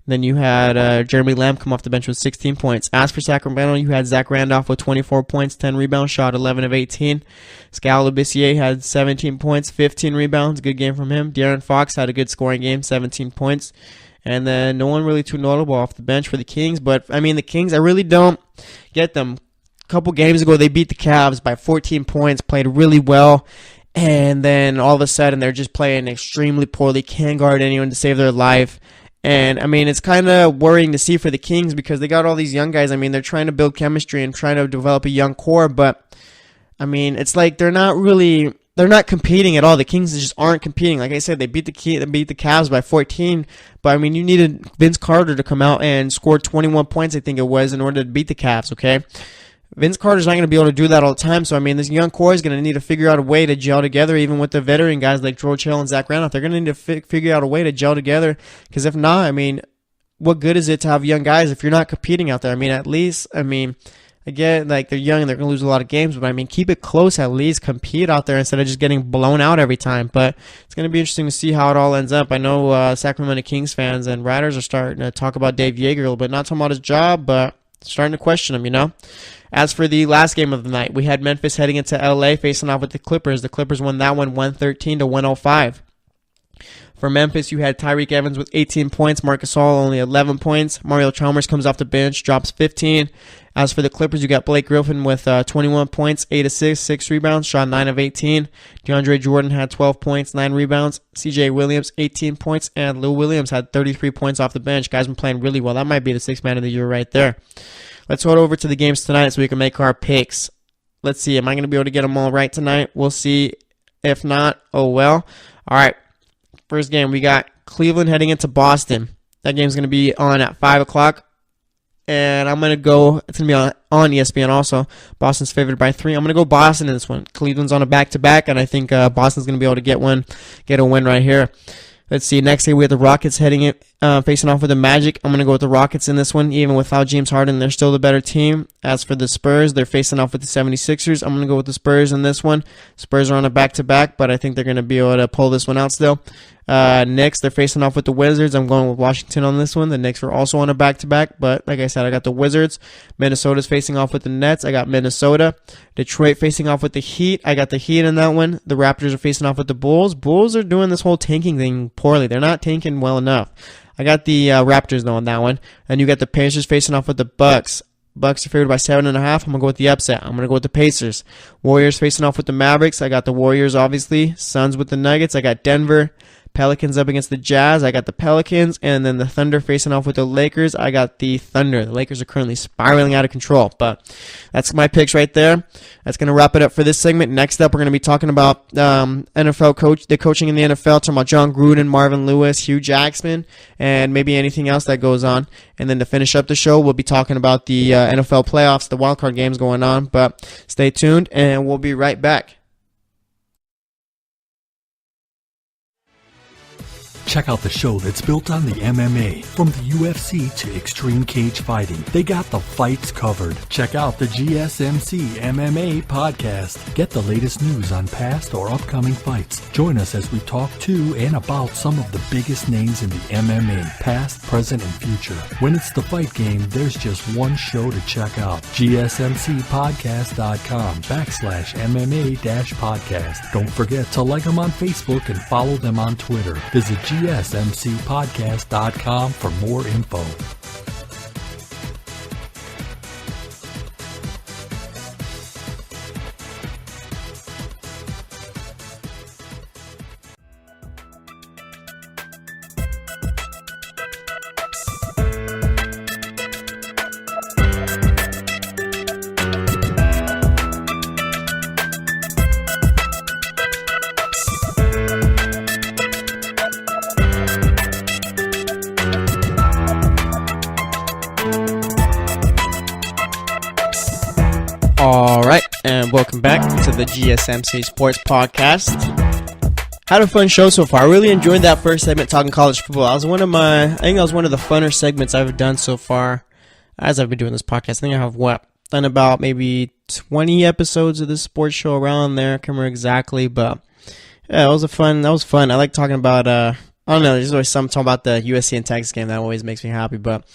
Then you had Jeremy Lamb come off the bench with 16 points. As for Sacramento, you had Zach Randolph with 24 points, 10 rebounds, shot 11 of 18. Skal Labissiere had 17 points, 15 rebounds. Good game from him. De'Aaron Fox had a good scoring game, 17 points. And then no one really too notable off the bench for the Kings. But, I mean, the Kings, I really don't get them. Couple games ago, they beat the Cavs by 14 points, played really well, and then all of a sudden they're just playing extremely poorly, can't guard anyone to save their life. And I mean, it's kind of worrying to see for the Kings because they got all these young guys. I mean, they're trying to build chemistry and trying to develop a young core, but I mean, it's like they're not competing at all. The Kings just aren't competing. Like I said, they beat the Cavs by 14, but I mean, you needed Vince Carter to come out and score 21 points, I think it was, in order to beat the Cavs, okay? Vince Carter's not going to be able to do that all the time, so I mean, this young core is going to need to figure out a way to gel together, even with the veteran guys like George Hill and Zach Randolph. They're going to need to figure out a way to gel together, because if not, I mean, what good is it to have young guys if you're not competing out there? I mean, at least, I mean, again, like, they're young and they're going to lose a lot of games, but I mean, keep it close at least, compete out there instead of just getting blown out every time. But it's going to be interesting to see how it all ends up. I know Sacramento Kings fans and writers are starting to talk about Dave Yeager a little bit, not talking about his job, but starting to question him, you know. As for the last game of the night, we had Memphis heading into LA facing off with the Clippers. The Clippers won that one 113-105. For Memphis, you had Tyreek Evans with 18 points, Marc Gasol only 11 points. Mario Chalmers comes off the bench, drops 15. As for the Clippers, you got Blake Griffin with 21 points, 8 assists, 6 rebounds, shot 9 of 18. DeAndre Jordan had 12 points, 9 rebounds. CJ Williams, 18 points, and Lou Williams had 33 points off the bench. Guys been playing really well. That might be the 6th man of the year right there. Let's head over to the games tonight so we can make our picks. Let's see. Am I going to be able to get them all right tonight? We'll see. If not, oh well. All right. First game, we got Cleveland heading into Boston. That game's going to be on at 5 o'clock. And I'm going to go, it's going to be on ESPN also. Boston's favored by 3. I'm going to go Boston in this one. Cleveland's on a back-to-back, and I think Boston's going to be able to get a win right here. Let's see. Next game, we have the Rockets heading facing off with the Magic. I'm going to go with the Rockets in this one. Even without James Harden, they're still the better team. As for the Spurs, they're facing off with the 76ers. I'm going to go with the Spurs in this one. Spurs are on a back-to-back, but I think they're going to be able to pull this one out still. Knicks, they're facing off with the Wizards. I'm going with Washington on this one. The Knicks are also on a back-to-back, but like I said, I got the Wizards. Minnesota's facing off with the Nets. I got Minnesota. Detroit facing off with the Heat. I got the Heat in that one. The Raptors are facing off with the Bulls. Bulls are doing this whole tanking thing poorly. They're not tanking well enough. I got the Raptors, though, on that one. And you got the Pacers facing off with the Bucks. Bucks are favored by 7.5. I'm going to go with the upset. I'm going to go with the Pacers. Warriors facing off with the Mavericks. I got the Warriors, obviously. Suns with the Nuggets. I got Denver. Pelicans up against the Jazz. I got the Pelicans. And then the Thunder facing off with the Lakers. I got the Thunder. The Lakers are currently spiraling out of control. But that's my picks right there. That's going to wrap it up for this segment. Next up, we're going to be talking about the coaching in the NFL, talking about John Gruden, Marvin Lewis, Hue Jackson, and maybe anything else that goes on. And then to finish up the show, we'll be talking about the NFL playoffs, the wildcard games going on. But stay tuned, and we'll be right back. Check out the show that's built on the MMA, from the UFC to extreme cage fighting. They got the fights covered. Check out the GSMC MMA podcast. Get the latest news on past or upcoming fights. Join us as we talk to and about some of the biggest names in the MMA, past, present, and future. When it's the fight game, there's just one show to check out. GSMCpodcast.com/MMA-podcast. Don't forget to like them on Facebook and follow them on Twitter. Visit GSMCpodcast.com for more info. All right, and welcome back to the GSMC Sports Podcast. Had a fun show so far. I really enjoyed that first segment talking college football. I think that was one of the funner segments I've done so far as I've been doing this podcast. I think I have done about maybe 20 episodes of this sports show around there. I can't remember exactly, but yeah, that was fun. I like talking about I don't know, there's always something talking about the USC and Texas game that always makes me happy, but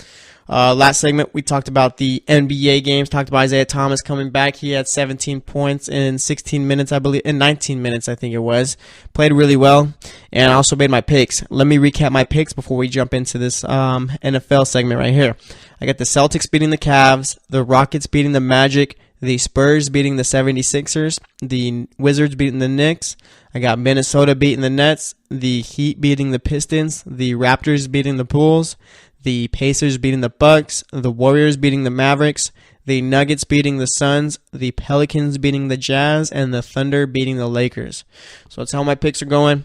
last segment, we talked about the NBA games, talked about Isaiah Thomas coming back. He had 17 points in 16 minutes, I believe, in 19 minutes, I think it was. Played really well, and I also made my picks. Let me recap my picks before we jump into this NFL segment right here. I got the Celtics beating the Cavs, the Rockets beating the Magic, the Spurs beating the 76ers, the Wizards beating the Knicks. I got Minnesota beating the Nets, the Heat beating the Pistons, the Raptors beating the Bulls, the Pacers beating the Bucks, the Warriors beating the Mavericks, the Nuggets beating the Suns, the Pelicans beating the Jazz, and the Thunder beating the Lakers. So that's how my picks are going.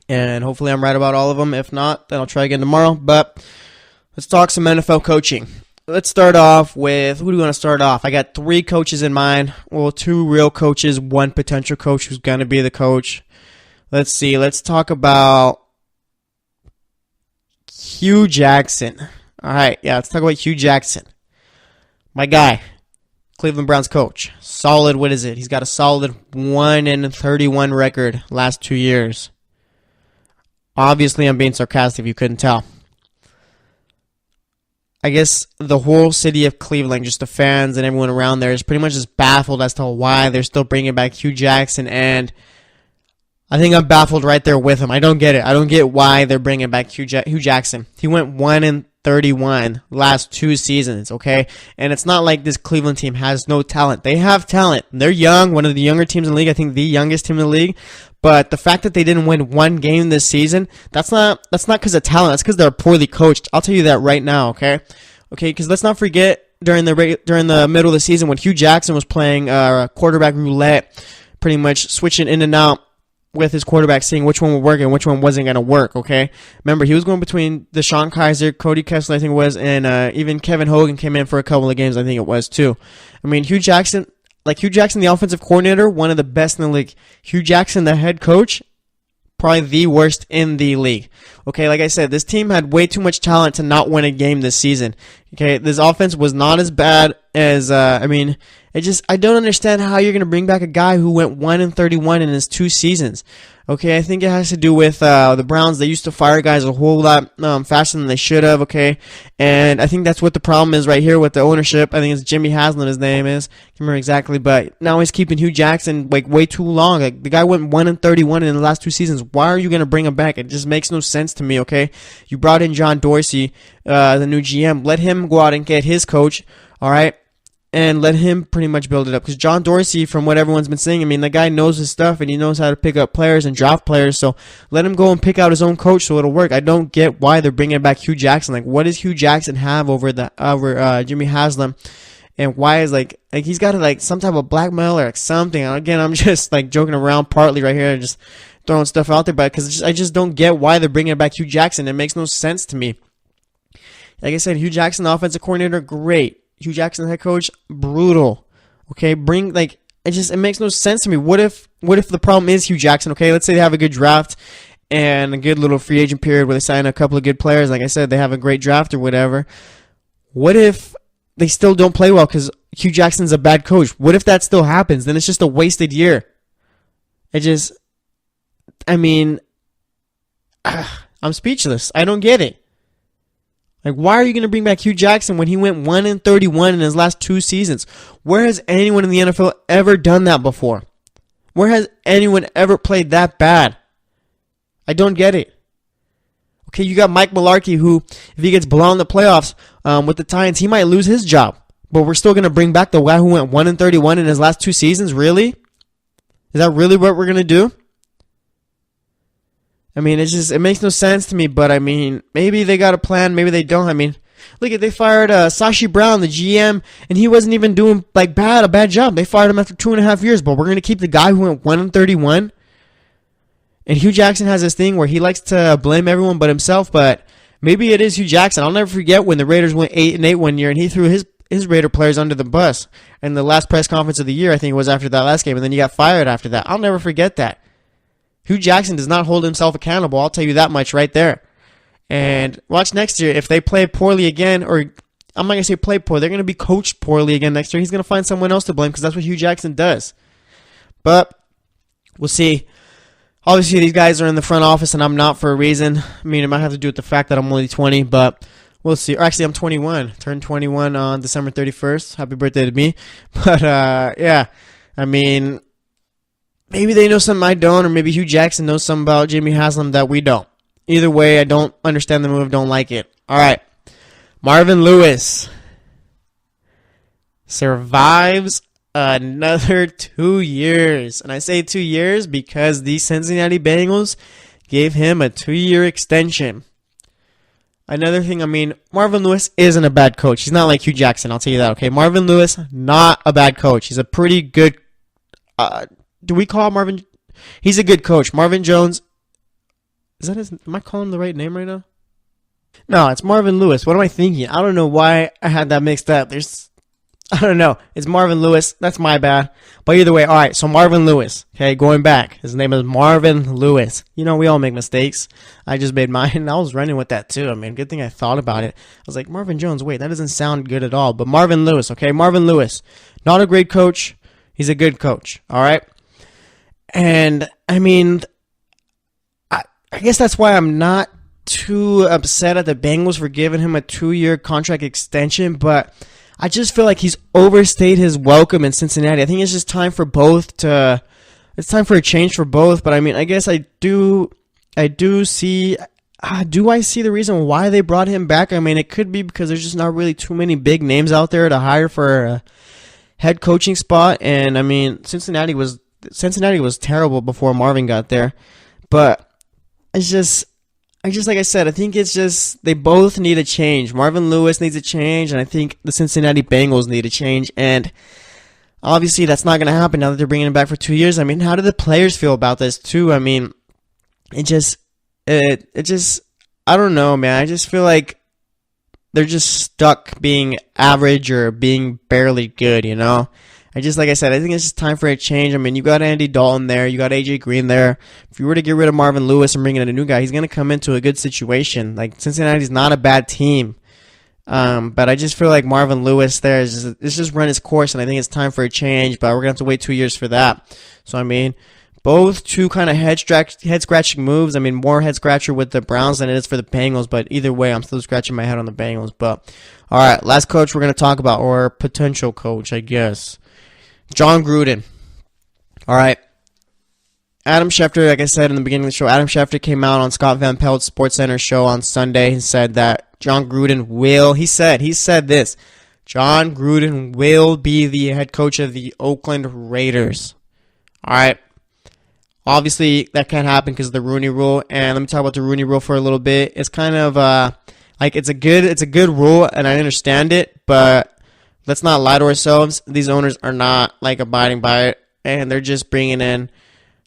And hopefully I'm right about all of them. If not, then I'll try again tomorrow. But let's talk some NFL coaching. Let's start off with, who do we want to start off? I got 3 coaches in mind. Well, 2 real coaches, 1 potential coach who's going to be the coach. Let's see. Let's talk about Hue Jackson. All right, let's talk about Hue Jackson. My guy, Cleveland Browns coach. Solid, what is it? He's got a solid 1-31 record last 2 years. Obviously, I'm being sarcastic if you couldn't tell. I guess the whole city of Cleveland, just the fans and everyone around there, is pretty much just baffled as to why they're still bringing back Hue Jackson, and I think I'm baffled right there with him. I don't get it. I don't get why they're bringing back Hue Jackson. He went 1-31 last 2 seasons, okay? And it's not like this Cleveland team has no talent. They have talent. They're young, one of the younger teams in the league. I think the youngest team in the league. But the fact that they didn't win 1 game this season, that's not because of talent. That's because they're poorly coached. I'll tell you that right now, okay? Okay, because let's not forget during the middle of the season when Hue Jackson was playing quarterback roulette, pretty much switching in and out with his quarterback, seeing which one would work and which one wasn't going to work, okay? Remember, he was going between Deshaun Kaiser, Cody Kessler, I think it was, and even Kevin Hogan came in for a couple of games, I think it was, too. I mean, Hue Jackson, the offensive coordinator, one of the best in the league. Hue Jackson, the head coach, probably the worst in the league. Okay, like I said, this team had way too much talent to not win a game this season. Okay, this offense was not as bad as, I don't understand how you're going to bring back a guy who went 1-31 in his 2 seasons. Okay, I think it has to do with the Browns. They used to fire guys a whole lot faster than they should have, okay? And I think that's what the problem is right here with the ownership. I think it's Jimmy Haslam, his name is. I can't remember exactly, but now he's keeping Hue Jackson like way too long. Like, the guy went 1-31 in the last 2 seasons. Why are you going to bring him back? It just makes no sense to me, okay? You brought in John Dorsey, the new GM. Let him go out and get his coach, all right? And let him pretty much build it up. Because John Dorsey, from what everyone's been saying, I mean, the guy knows his stuff and he knows how to pick up players and draft players. So let him go and pick out his own coach so it'll work. I don't get why they're bringing back Hue Jackson. Like, what does Hue Jackson have over Jimmy Haslam? And why is like he's got like some type of blackmail or like something? Again, I'm just like joking around partly right here and just throwing stuff out there, but because I just don't get why they're bringing back Hue Jackson. It makes no sense to me. Like I said, Hue Jackson, the offensive coordinator, great. Hue Jackson, head coach, brutal. Okay, it makes no sense to me. What if the problem is Hue Jackson? Okay, let's say they have a good draft and a good little free agent period where they sign a couple of good players. Like I said, they have a great draft or whatever. What if they still don't play well because Hue Jackson's a bad coach? What if that still happens? Then it's just a wasted year. I'm speechless. I don't get it. Like, why are you going to bring back Hue Jackson when he went 1-31 in his last 2 seasons? Where has anyone in the NFL ever done that before? Where has anyone ever played that bad? I don't get it. Okay, you got Mike Mularkey, who, if he gets blown in the playoffs with the Titans, he might lose his job. But we're still going to bring back the guy who went 1-31 in his last 2 seasons? Really? Is that really what we're going to do? I mean, it makes no sense to me, but I mean, maybe they got a plan, maybe they don't. I mean, look at, they fired Sashi Brown, the GM, and he wasn't even doing like a bad job. They fired him after 2.5 years, but we're going to keep the guy who went 1-31. And Hue Jackson has this thing where he likes to blame everyone but himself, but maybe it is Hue Jackson. I'll never forget when the Raiders went 8-8 one year, and he threw his Raider players under the bus. And the last press conference of the year, I think it was after that last game, and then he got fired after that. I'll never forget that. Hue Jackson does not hold himself accountable. I'll tell you that much right there. And watch next year. If they play poorly again, or I'm not going to say play poorly, they're going to be coached poorly again next year. He's going to find someone else to blame because that's what Hue Jackson does. But we'll see. Obviously, these guys are in the front office, and I'm not for a reason. I mean, it might have to do with the fact that I'm only 20, but we'll see. Or actually, I'm 21. Turned 21 on December 31st. Happy birthday to me. But, yeah, I mean, maybe they know something I don't, or maybe Hue Jackson knows something about Jimmy Haslam that we don't. Either way, I don't understand the move, don't like it. All right. Marvin Lewis survives another 2 years. And I say 2 years because the Cincinnati Bengals gave him a 2-year extension. Another thing, I mean, Marvin Lewis isn't a bad coach. He's not like Hue Jackson, I'll tell you that, okay? Marvin Lewis, not a bad coach. He's a pretty good... do we call Marvin? He's a good coach. Marvin Jones. Is that his? Am I calling him the right name right now? No, it's Marvin Lewis. What am I thinking? I don't know why I had that mixed up. I don't know. It's Marvin Lewis. That's my bad. But either way, all right. So Marvin Lewis. Okay, going back. His name is Marvin Lewis. You know, we all make mistakes. I just made mine. And I was running with that too. I mean, good thing I thought about it. I was like, Marvin Jones. Wait, that doesn't sound good at all. But Marvin Lewis. Okay, Marvin Lewis. Not a great coach. He's a good coach. All right. And, I mean, I guess that's why I'm not too upset at the Bengals for giving him a 2-year contract extension, but I just feel like he's overstayed his welcome in Cincinnati. I think it's just time for it's time for a change for both, but I mean, I guess I do see, do I see the reason why they brought him back? I mean, it could be because there's just not really too many big names out there to hire for a head coaching spot, and I mean, Cincinnati was terrible before Marvin got there, but it's just like I said, I think it's just they both need a change. Marvin Lewis needs a change, and I think the Cincinnati Bengals need a change, and obviously that's not going to happen now that they're bringing him back for 2 years. I mean, how do the players feel about this too? I mean, it just I don't know, man. I just feel like they're just stuck being average or being barely good, you know? like I said, I think it's just time for a change. I mean, you got Andy Dalton there, you got AJ Green there. If you were to get rid of Marvin Lewis and bring in a new guy, he's going to come into a good situation. Like, Cincinnati's not a bad team. But I just feel like Marvin Lewis there it's just run its course, and I think it's time for a change, but we're going to have to wait 2 years for that. So, I mean, both two kind of head-scratching moves. I mean, more head-scratcher with the Browns than it is for the Bengals, but either way, I'm still scratching my head on the Bengals. But, all right, last coach we're going to talk about, or potential coach, I guess. John Gruden. All right. Adam Schefter, like I said in the beginning of the show, Adam Schefter came out on Scott Van Pelt's SportsCenter show on Sunday and said that John Gruden he said this, John Gruden will be the head coach of the Oakland Raiders. All right. Obviously, that can't happen because of the Rooney Rule, and let me talk about the Rooney Rule for a little bit. It's kind of it's a good rule, and I understand it, but let's not lie to ourselves. These owners are not abiding by it, and they're just bringing in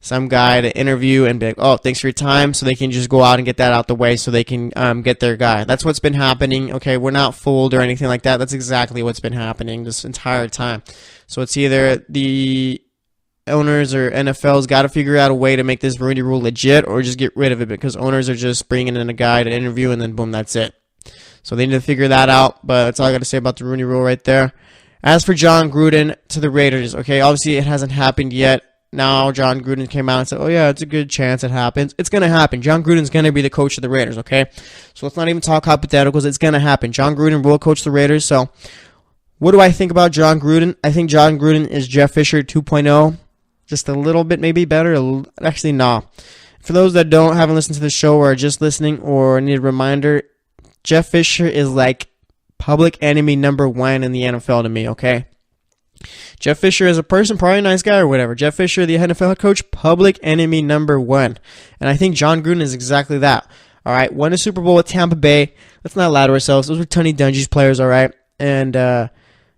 some guy to interview and be like, oh, thanks for your time, so they can just go out and get that out the way so they can get their guy. That's what's been happening. Okay, we're not fooled or anything like that. That's exactly what's been happening this entire time. So it's either the owners or NFL's got to figure out a way to make this Rooney Rule legit, or just get rid of it, because owners are just bringing in a guy to interview and then boom, that's it. So they need to figure that out, but that's all I got to say about the Rooney Rule right there. As for John Gruden to the Raiders, okay, obviously it hasn't happened yet. Now John Gruden came out and said, oh yeah, it's a good chance it happens. It's going to happen. John Gruden's going to be the coach of the Raiders, okay? So let's not even talk hypotheticals. It's going to happen. John Gruden will coach the Raiders. So what do I think about John Gruden? I think John Gruden is Jeff Fisher 2.0. Just a little bit maybe better. Actually, no. For those that haven't listened to the show or are just listening or need a reminder, Jeff Fisher is like public enemy number 1 in the NFL to me, okay? Jeff Fisher is a person, probably a nice guy or whatever. Jeff Fisher, the NFL coach, public enemy number 1. And I think John Gruden is exactly that. All right, won a Super Bowl with Tampa Bay. Let's not lie to ourselves. Those were Tony Dungy's players, all right? And I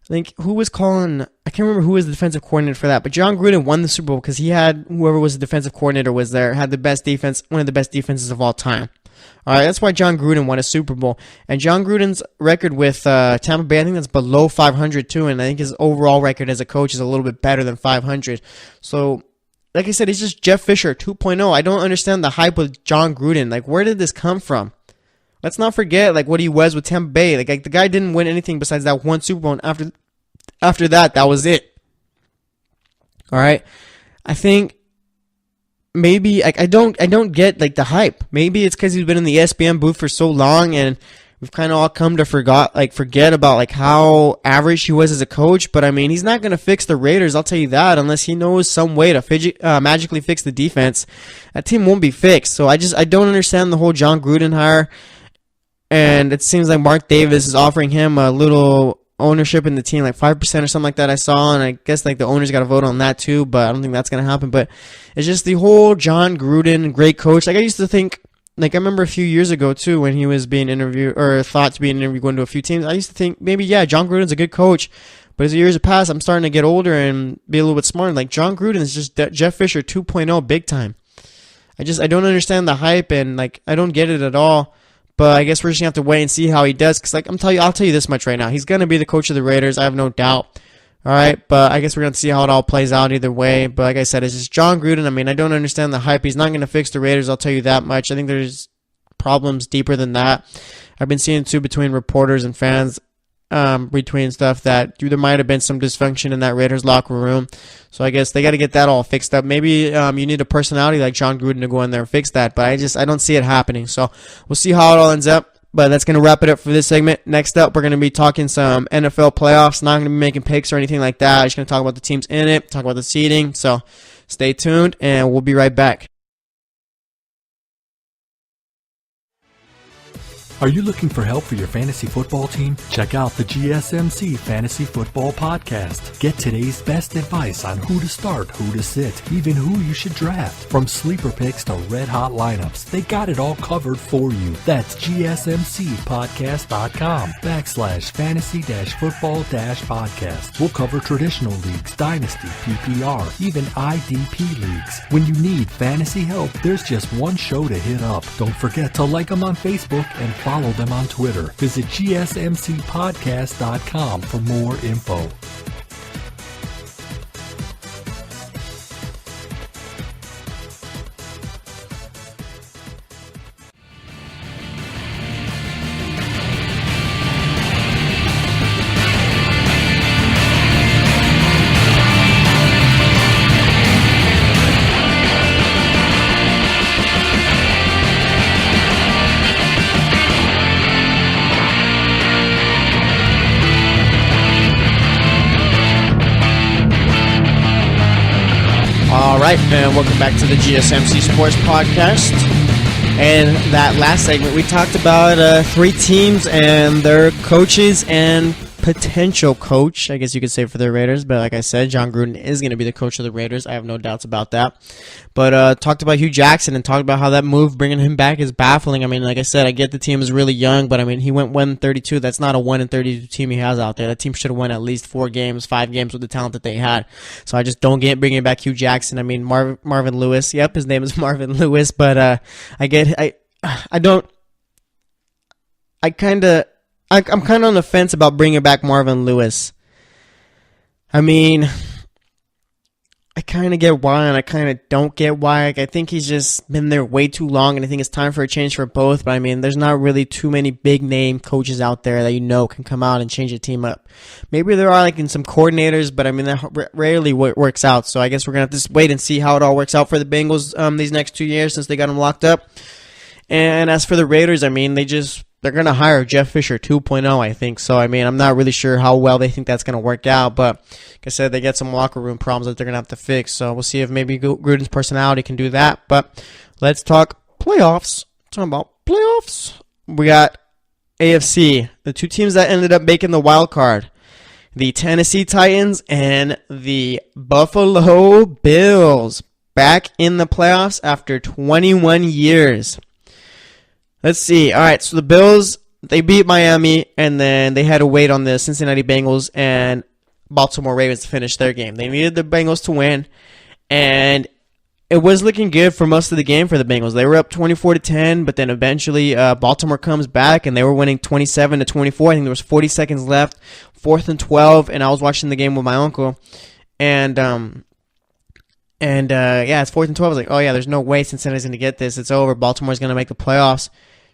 think I can't remember who was the defensive coordinator for that, but John Gruden won the Super Bowl because he had whoever was the defensive coordinator was there, had the best defense, one of the best defenses of all time. All right, that's why John Gruden won a Super Bowl. And John Gruden's record with Tampa Bay, I think that's below 500 too, and I think his overall record as a coach is a little bit better than 500. So, like I said, he's just Jeff Fisher 2.0. I don't understand the hype with John Gruden. Like, where did this come from? Let's not forget what he was with Tampa Bay. Like the guy didn't win anything besides that one Super Bowl, and after that was it. All right, I think maybe I don't get the hype. Maybe it's because he's been in the ESPN booth for so long, and we've kind of all come to forget about how average he was as a coach. But I mean, he's not gonna fix the Raiders. I'll tell you that, unless he knows some way to magically fix the defense. That team won't be fixed. So I don't understand the whole John Gruden hire. And it seems like Mark Davis is offering him a little ownership in the team, 5% or something like that I saw. And I guess the owners got to vote on that too, but I don't think that's going to happen. But it's just the whole John Gruden, great coach. I used to think, I remember a few years ago too when he was being interviewed or thought to be interviewed going to a few teams. I used to think maybe, yeah, John Gruden's a good coach. But as the years have passed, I'm starting to get older and be a little bit smarter. John Gruden is just Jeff Fisher 2.0 big time. I don't understand the hype and I don't get it at all. But I guess we're just going to have to wait and see how he does. Because, I'll tell you this much right now. He's going to be the coach of the Raiders. I have no doubt. All right? But I guess we're going to see how it all plays out either way. But like I said, it's just John Gruden. I mean, I don't understand the hype. He's not going to fix the Raiders. I'll tell you that much. I think there's problems deeper than that. I've been seeing, too, between reporters and fans, between stuff that there might have been some dysfunction in that Raiders locker room. So I guess they got to get that all fixed up. Maybe you need a personality like John Gruden to go in there and fix that, but I don't see it happening. So we'll see how it all ends up. But that's going to wrap it up for this segment. Next up, we're going to be talking some NFL playoffs. Not going to be making picks or anything like that. I'm just going to talk about the teams in it, talk about the seeding. So stay tuned, and we'll be right back. Are you looking for help for your fantasy football team? Check out the GSMC Fantasy Football Podcast. Get today's best advice on who to start, who to sit, even who you should draft. From sleeper picks to red-hot lineups, they got it all covered for you. That's gsmcpodcast.com/fantasy-football-podcast. We'll cover traditional leagues, dynasty, PPR, even IDP leagues. When you need fantasy help, there's just one show to hit up. Don't forget to like them on Facebook and follow them on Twitter. Visit gsmcpodcast.com for more info. right, and welcome back to the GSMC Sports Podcast. And that last segment, we talked about 3 teams and their coaches and potential coach, I guess you could say, for the Raiders. But like I said, John Gruden is going to be the coach of the Raiders. I have no doubts about that. But talked about Hue Jackson and talked about how that move, bringing him back, is baffling. I mean, like I said, I get the team is really young, but I mean, he went 1-32. That's not a 1-32 team he has out there. That team should have won at least 4 games, 5 games with the talent that they had. So I just don't get bringing back Hue Jackson. I mean, Marvin Lewis. Yep, his name is Marvin Lewis. But I'm kind of on the fence about bringing back Marvin Lewis. I mean, I kind of get why, and I kind of don't get why. I think he's just been there way too long, and I think it's time for a change for both. But I mean, there's not really too many big-name coaches out there that can come out and change a team up. Maybe there are in some coordinators, but I mean, that rarely works out. So I guess we're going to have to wait and see how it all works out for the Bengals these next 2 years since they got them locked up. And as for the Raiders, I mean, they're going to hire Jeff Fisher 2.0, I think. So, I mean, I'm not really sure how well they think that's going to work out. But, like I said, they get some locker room problems that they're going to have to fix. So, we'll see if maybe Gruden's personality can do that. But let's talk playoffs. Talking about playoffs. We got AFC. The 2 teams that ended up making the wild card. The Tennessee Titans and the Buffalo Bills. Back in the playoffs after 21 years. Let's see. All right, so the Bills, they beat Miami, and then they had to wait on the Cincinnati Bengals and Baltimore Ravens to finish their game. They needed the Bengals to win, and it was looking good for most of the game for the Bengals. They were up 24-10, but then eventually Baltimore comes back, and they were winning 27-24. I think there was 40 seconds left, 4th and 12, and I was watching the game with my uncle, and it's 4th and 12. I was like, oh yeah, there's no way Cincinnati's going to get this. It's over. Baltimore's going to make the playoffs.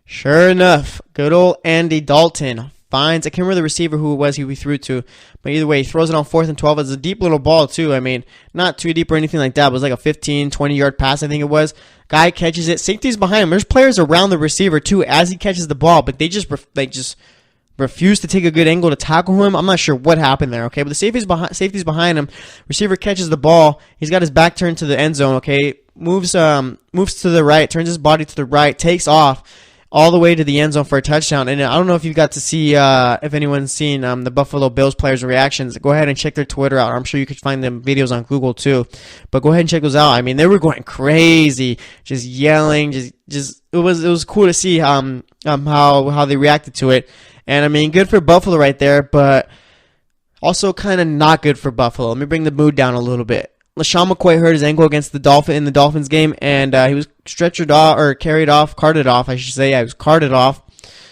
Sure enough, good old Andy Dalton finds, I can't remember the receiver who it was he threw to, but either way, he throws it on 4th and 12. It's a deep little ball too. I mean, not too deep or anything like that, but it was like a 15, 20-yard pass, I think it was. Guy catches it. Safety's behind him. There's players around the receiver too as he catches the ball, but they just refuse to take a good angle to tackle him. I'm not sure what happened there, okay? But the safety's behind him. Receiver catches the ball. He's got his back turned to the end zone, okay? Moves to the right, turns his body to the right, takes off all the way to the end zone for a touchdown. And I don't know if you got to see, if anyone's seen the Buffalo Bills players' reactions. Go ahead and check their Twitter out. I'm sure you could find them videos on Google too. But go ahead and check those out. I mean, they were going crazy, just yelling, just it was cool to see how they reacted to it. And I mean, good for Buffalo right there, but also kind of not good for Buffalo. Let me bring the mood down a little bit. LaShawn McCoy hurt his ankle against the Dolphins game, and he was carted off, I should say. Yeah, he was carted off.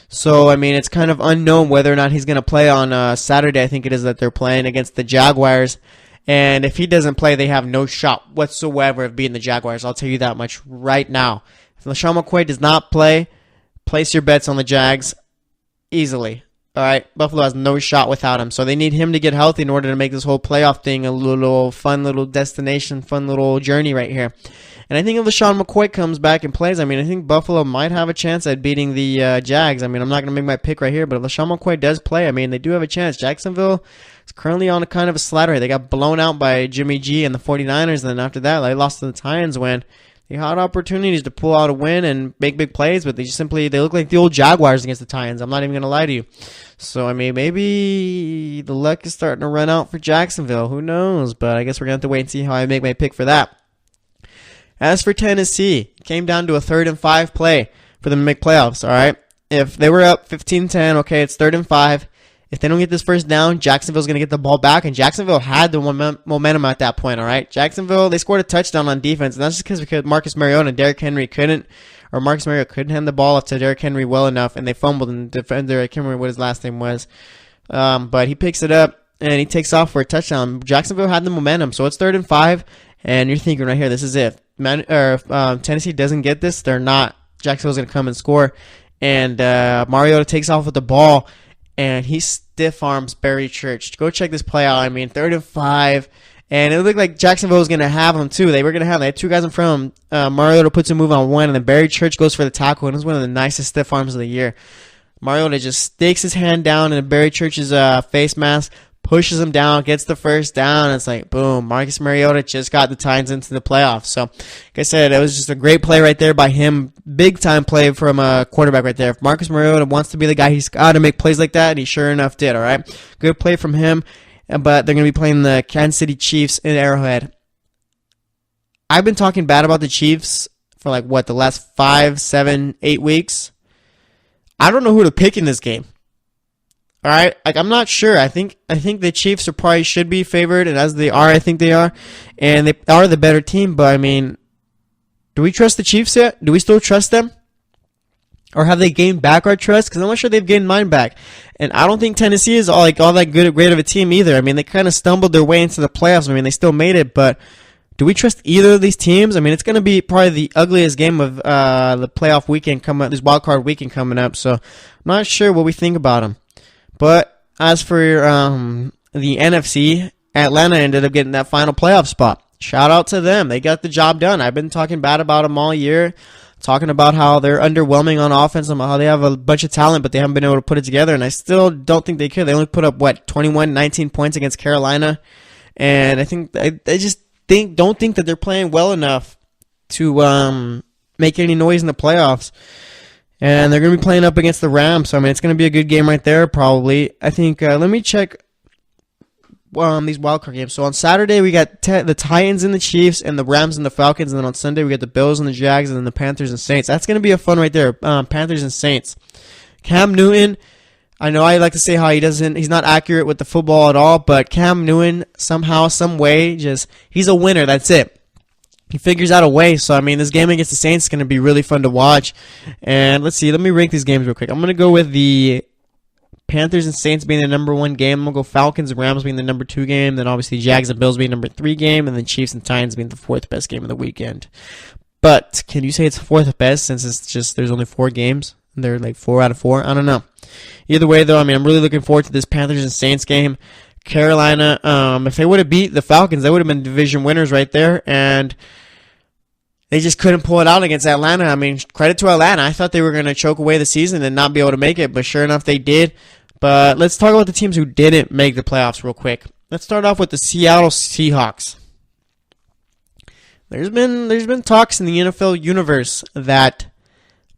So, I mean, it's kind of unknown whether or not he's going to play on Saturday, I think it is, that they're playing against the Jaguars. And if he doesn't play, they have no shot whatsoever of beating the Jaguars. I'll tell you that much right now. If LaShawn McCoy does not play, place your bets on the Jags easily. All right, Buffalo has no shot without him, so they need him to get healthy in order to make this whole playoff thing a little fun little destination, fun little journey right here. And I think if LaShawn McCoy comes back and plays, I mean, I think Buffalo might have a chance at beating the Jags. I mean, I'm not going to make my pick right here, but if LaShawn McCoy does play, I mean, they do have a chance. Jacksonville is currently on a kind of a slide. They got blown out by Jimmy G and the 49ers, and then after that, they lost to the Titans when they had opportunities to pull out a win and make big plays, but they look like the old Jaguars against the Titans. I'm not even going to lie to you. So, I mean, maybe the luck is starting to run out for Jacksonville. Who knows? But I guess we're going to have to wait and see how I make my pick for that. As for Tennessee, it came down to a 3rd and 5 play for them to make playoffs, all right? If they were up 15-10, okay, it's 3rd and 5. If they don't get this first down, Jacksonville's going to get the ball back, and Jacksonville had the momentum at that point, all right? Jacksonville, they scored a touchdown on defense, and that's just because Marcus Mariota and Derrick Henry Marcus Mariota couldn't hand the ball off to Derrick Henry well enough, and they fumbled, and the defender, I can't remember what his last name was, but he picks it up, and he takes off for a touchdown. Jacksonville had the momentum, so it's 3rd and 5, and you're thinking right here, this is it. Tennessee doesn't get this, Jacksonville's going to come and score, and Mariota takes off with the ball, and he stiff arms Barry Church. Go check this play out. I mean, 3rd and 5, and it looked like Jacksonville was going to have him too. They had 2 guys in front of him. Mariota puts a move on one, and then Barry Church goes for the tackle, and it was one of the nicest stiff arms of the year. Mariota just stakes his hand down in Barry Church's face mask, pushes them down, gets the first down. And it's like, boom, Marcus Mariota just got the Titans into the playoffs. So, like I said, it was just a great play right there by him. Big time play from a quarterback right there. If Marcus Mariota wants to be the guy, he's got to make plays like that, and he sure enough did, all right? Good play from him, but they're going to be playing the Kansas City Chiefs in Arrowhead. I've been talking bad about the Chiefs for the last 5, 7, 8 weeks. I don't know who to pick in this game. All right, I'm not sure. I think the Chiefs should be favored, and as they are, I think they are, and they are the better team. But I mean, do we trust the Chiefs yet? Do we still trust them, or have they gained back our trust? Because I'm not sure they've gained mine back, and I don't think Tennessee is all that great of a team either. I mean, they kind of stumbled their way into the playoffs. I mean, they still made it, but do we trust either of these teams? I mean, it's going to be probably the ugliest game of the playoff weekend coming up, this wild card weekend coming up. So I'm not sure what we think about them. But as for the NFC, Atlanta ended up getting that final playoff spot. Shout out to them. They got the job done. I've been talking bad about them all year, talking about how they're underwhelming on offense and how they have a bunch of talent, but they haven't been able to put it together. And I still don't think they could. They only put up, 19 points against Carolina. And I think don't think that they're playing well enough to make any noise in the playoffs. And they're going to be playing up against the Rams. So, I mean, it's going to be a good game right there, probably. I think, let me check these wildcard games. So, on Saturday, we got the Titans and the Chiefs and the Rams and the Falcons. And then on Sunday, we got the Bills and the Jags and then the Panthers and Saints. That's going to be a fun right there, Panthers and Saints. Cam Newton, I know I like to say how he's not accurate with the football at all, but Cam Newton, somehow, some way, he's a winner. That's it. He figures out a way. So, I mean, this game against the Saints is going to be really fun to watch. And let's see. Let me rank these games real quick. I'm going to go with the Panthers and Saints being the number 1 game. I'm going to go Falcons and Rams being the number 2 game. Then, obviously, Jags and Bills being number 3 game. And then Chiefs and Titans being the 4th best game of the weekend. But can you say it's 4th best since there's only 4 games? And they're 4 out of 4? I don't know. Either way, though, I mean, I'm really looking forward to this Panthers and Saints game. Carolina, if they would have beat the Falcons, they would have been division winners right there, and they just couldn't pull it out against Atlanta. I mean, credit to Atlanta. I thought they were going to choke away the season and not be able to make it, but sure enough, they did. But let's talk about the teams who didn't make the playoffs real quick. Let's start off with the Seattle Seahawks. There's been talks in the NFL universe that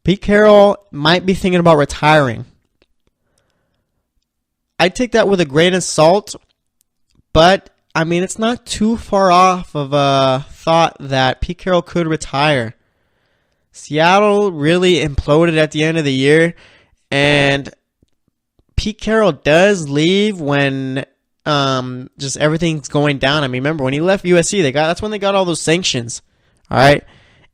Pete Carroll might be thinking about retiring. I take that with a grain of salt, but I mean, it's not too far off of a thought that Pete Carroll could retire. Seattle really imploded at the end of the year, and Pete Carroll does leave when just everything's going down. I mean, remember when he left USC, that's when they got all those sanctions. All right.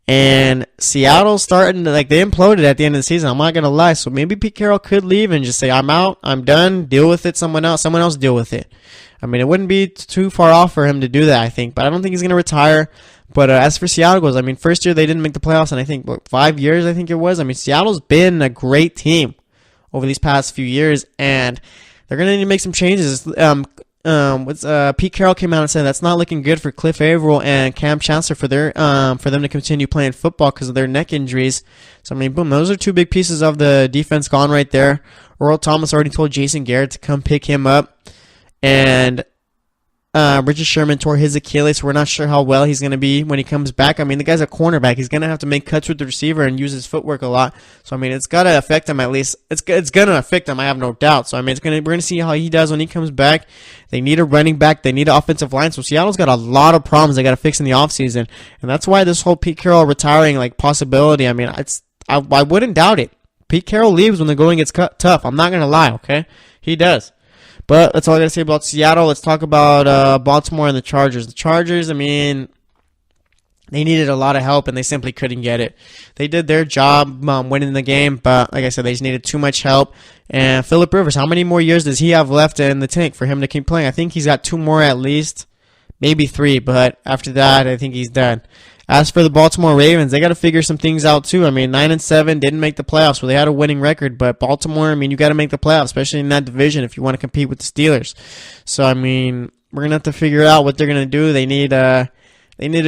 And Seattle starting to, they imploded at the end of the season. I'm not going to lie. So maybe Pete Carroll could leave and just say, I'm out, I'm done, deal with it, someone else deal with it. I mean, it wouldn't be too far off for him to do that, I think. But I don't think he's going to retire. But as for Seattle goes, I mean, first year they didn't make the playoffs, and I think, 5 years, I think it was. I mean, Seattle's been a great team over these past few years, and they're going to need to make some changes. Pete Carroll came out and said that's not looking good for Cliff Averill and Cam Chancellor for them to continue playing football because of their neck injuries. So I mean, boom, those are 2 big pieces of the defense gone right there. Earl Thomas already told Jason Garrett to come pick him up, and Richard Sherman tore his Achilles, so we're not sure how well he's going to be when he comes back. I mean, the guy's a cornerback. He's going to have to make cuts with the receiver and use his footwork a lot. So, I mean, it's got to affect him at least. It's going to affect him, I have no doubt. So, I mean, we're going to see how he does when he comes back. They need a running back. They need an offensive line. So, Seattle's got a lot of problems they got to fix in the offseason. And that's why this whole Pete Carroll retiring possibility, I mean, I wouldn't doubt it. Pete Carroll leaves when the going gets tough. I'm not going to lie, okay? He does. But that's all I got to say about Seattle. Let's talk about Baltimore and the Chargers. The Chargers, I mean, they needed a lot of help, and they simply couldn't get it. They did their job winning the game, but like I said, they just needed too much help. And Phillip Rivers, how many more years does he have left in the tank for him to keep playing? I think he's got 2 more at least, maybe 3, but after that, I think he's done. As for the Baltimore Ravens, they got to figure some things out too. I mean, 9-7 didn't make the playoffs, so they had a winning record. But Baltimore, I mean, you got to make the playoffs, especially in that division if you want to compete with the Steelers. So I mean, we're gonna have to figure out what they're gonna do. They need a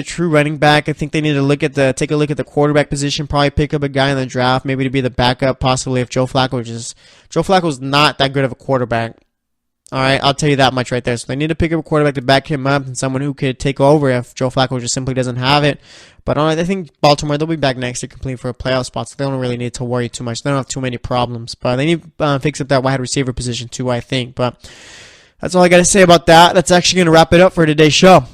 true running back. I think they need to take a look at the quarterback position. Probably pick up a guy in the draft, maybe to be the backup, possibly if Joe Flacco's not that good of a quarterback. All right, I'll tell you that much right there. So they need to pick up a quarterback to back him up and someone who could take over if Joe Flacco just simply doesn't have it. But I think Baltimore, they'll be back next year complete for a playoff spot, so they don't really need to worry too much. They don't have too many problems. But they need to fix up that wide receiver position too, I think. But that's all I got to say about that. That's actually going to wrap it up for today's show.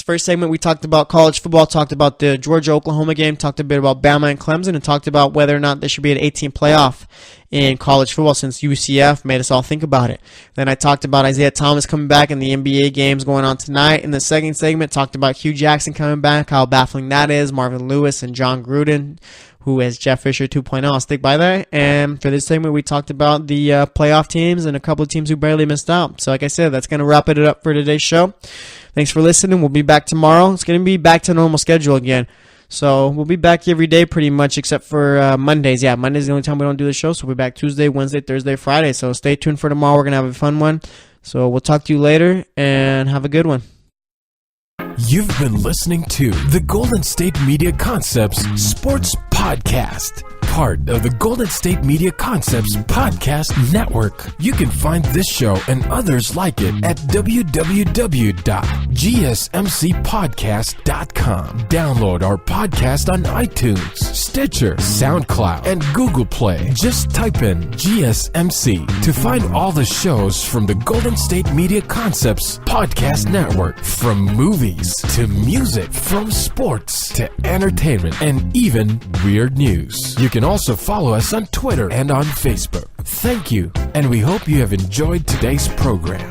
First segment, we talked about college football, talked about the Georgia-Oklahoma game, talked a bit about Alabama and Clemson, and talked about whether or not there should be an 18 playoff in college football since UCF made us all think about it. Then I talked about Isaiah Thomas coming back and the NBA games going on tonight. In the second segment, talked about Hue Jackson coming back, how baffling that is, Marvin Lewis and John Gruden, who is Jeff Fisher 2.0. I'll stick by that. And for this segment, we talked about the playoff teams and a couple of teams who barely missed out. So like I said, that's going to wrap it up for today's show. Thanks for listening. We'll be back tomorrow. It's going to be back to normal schedule again. So we'll be back every day pretty much except for Mondays. Yeah, Monday's the only time we don't do the show. So we'll be back Tuesday, Wednesday, Thursday, Friday. So stay tuned for tomorrow. We're going to have a fun one. So we'll talk to you later and have a good one. You've been listening to the Golden State Media Concepts Sports Podcast, part of the Golden State Media Concepts Podcast Network. You can find this show and others like it at www.gsmcpodcast.com. Download our podcast on iTunes, Stitcher, SoundCloud, and Google Play. Just type in GSMC to find all the shows from the Golden State Media Concepts Podcast Network, from movies to music, from sports to entertainment, and even weird news. You can also follow us on Twitter and on Facebook. Thank you, and we hope you have enjoyed today's program.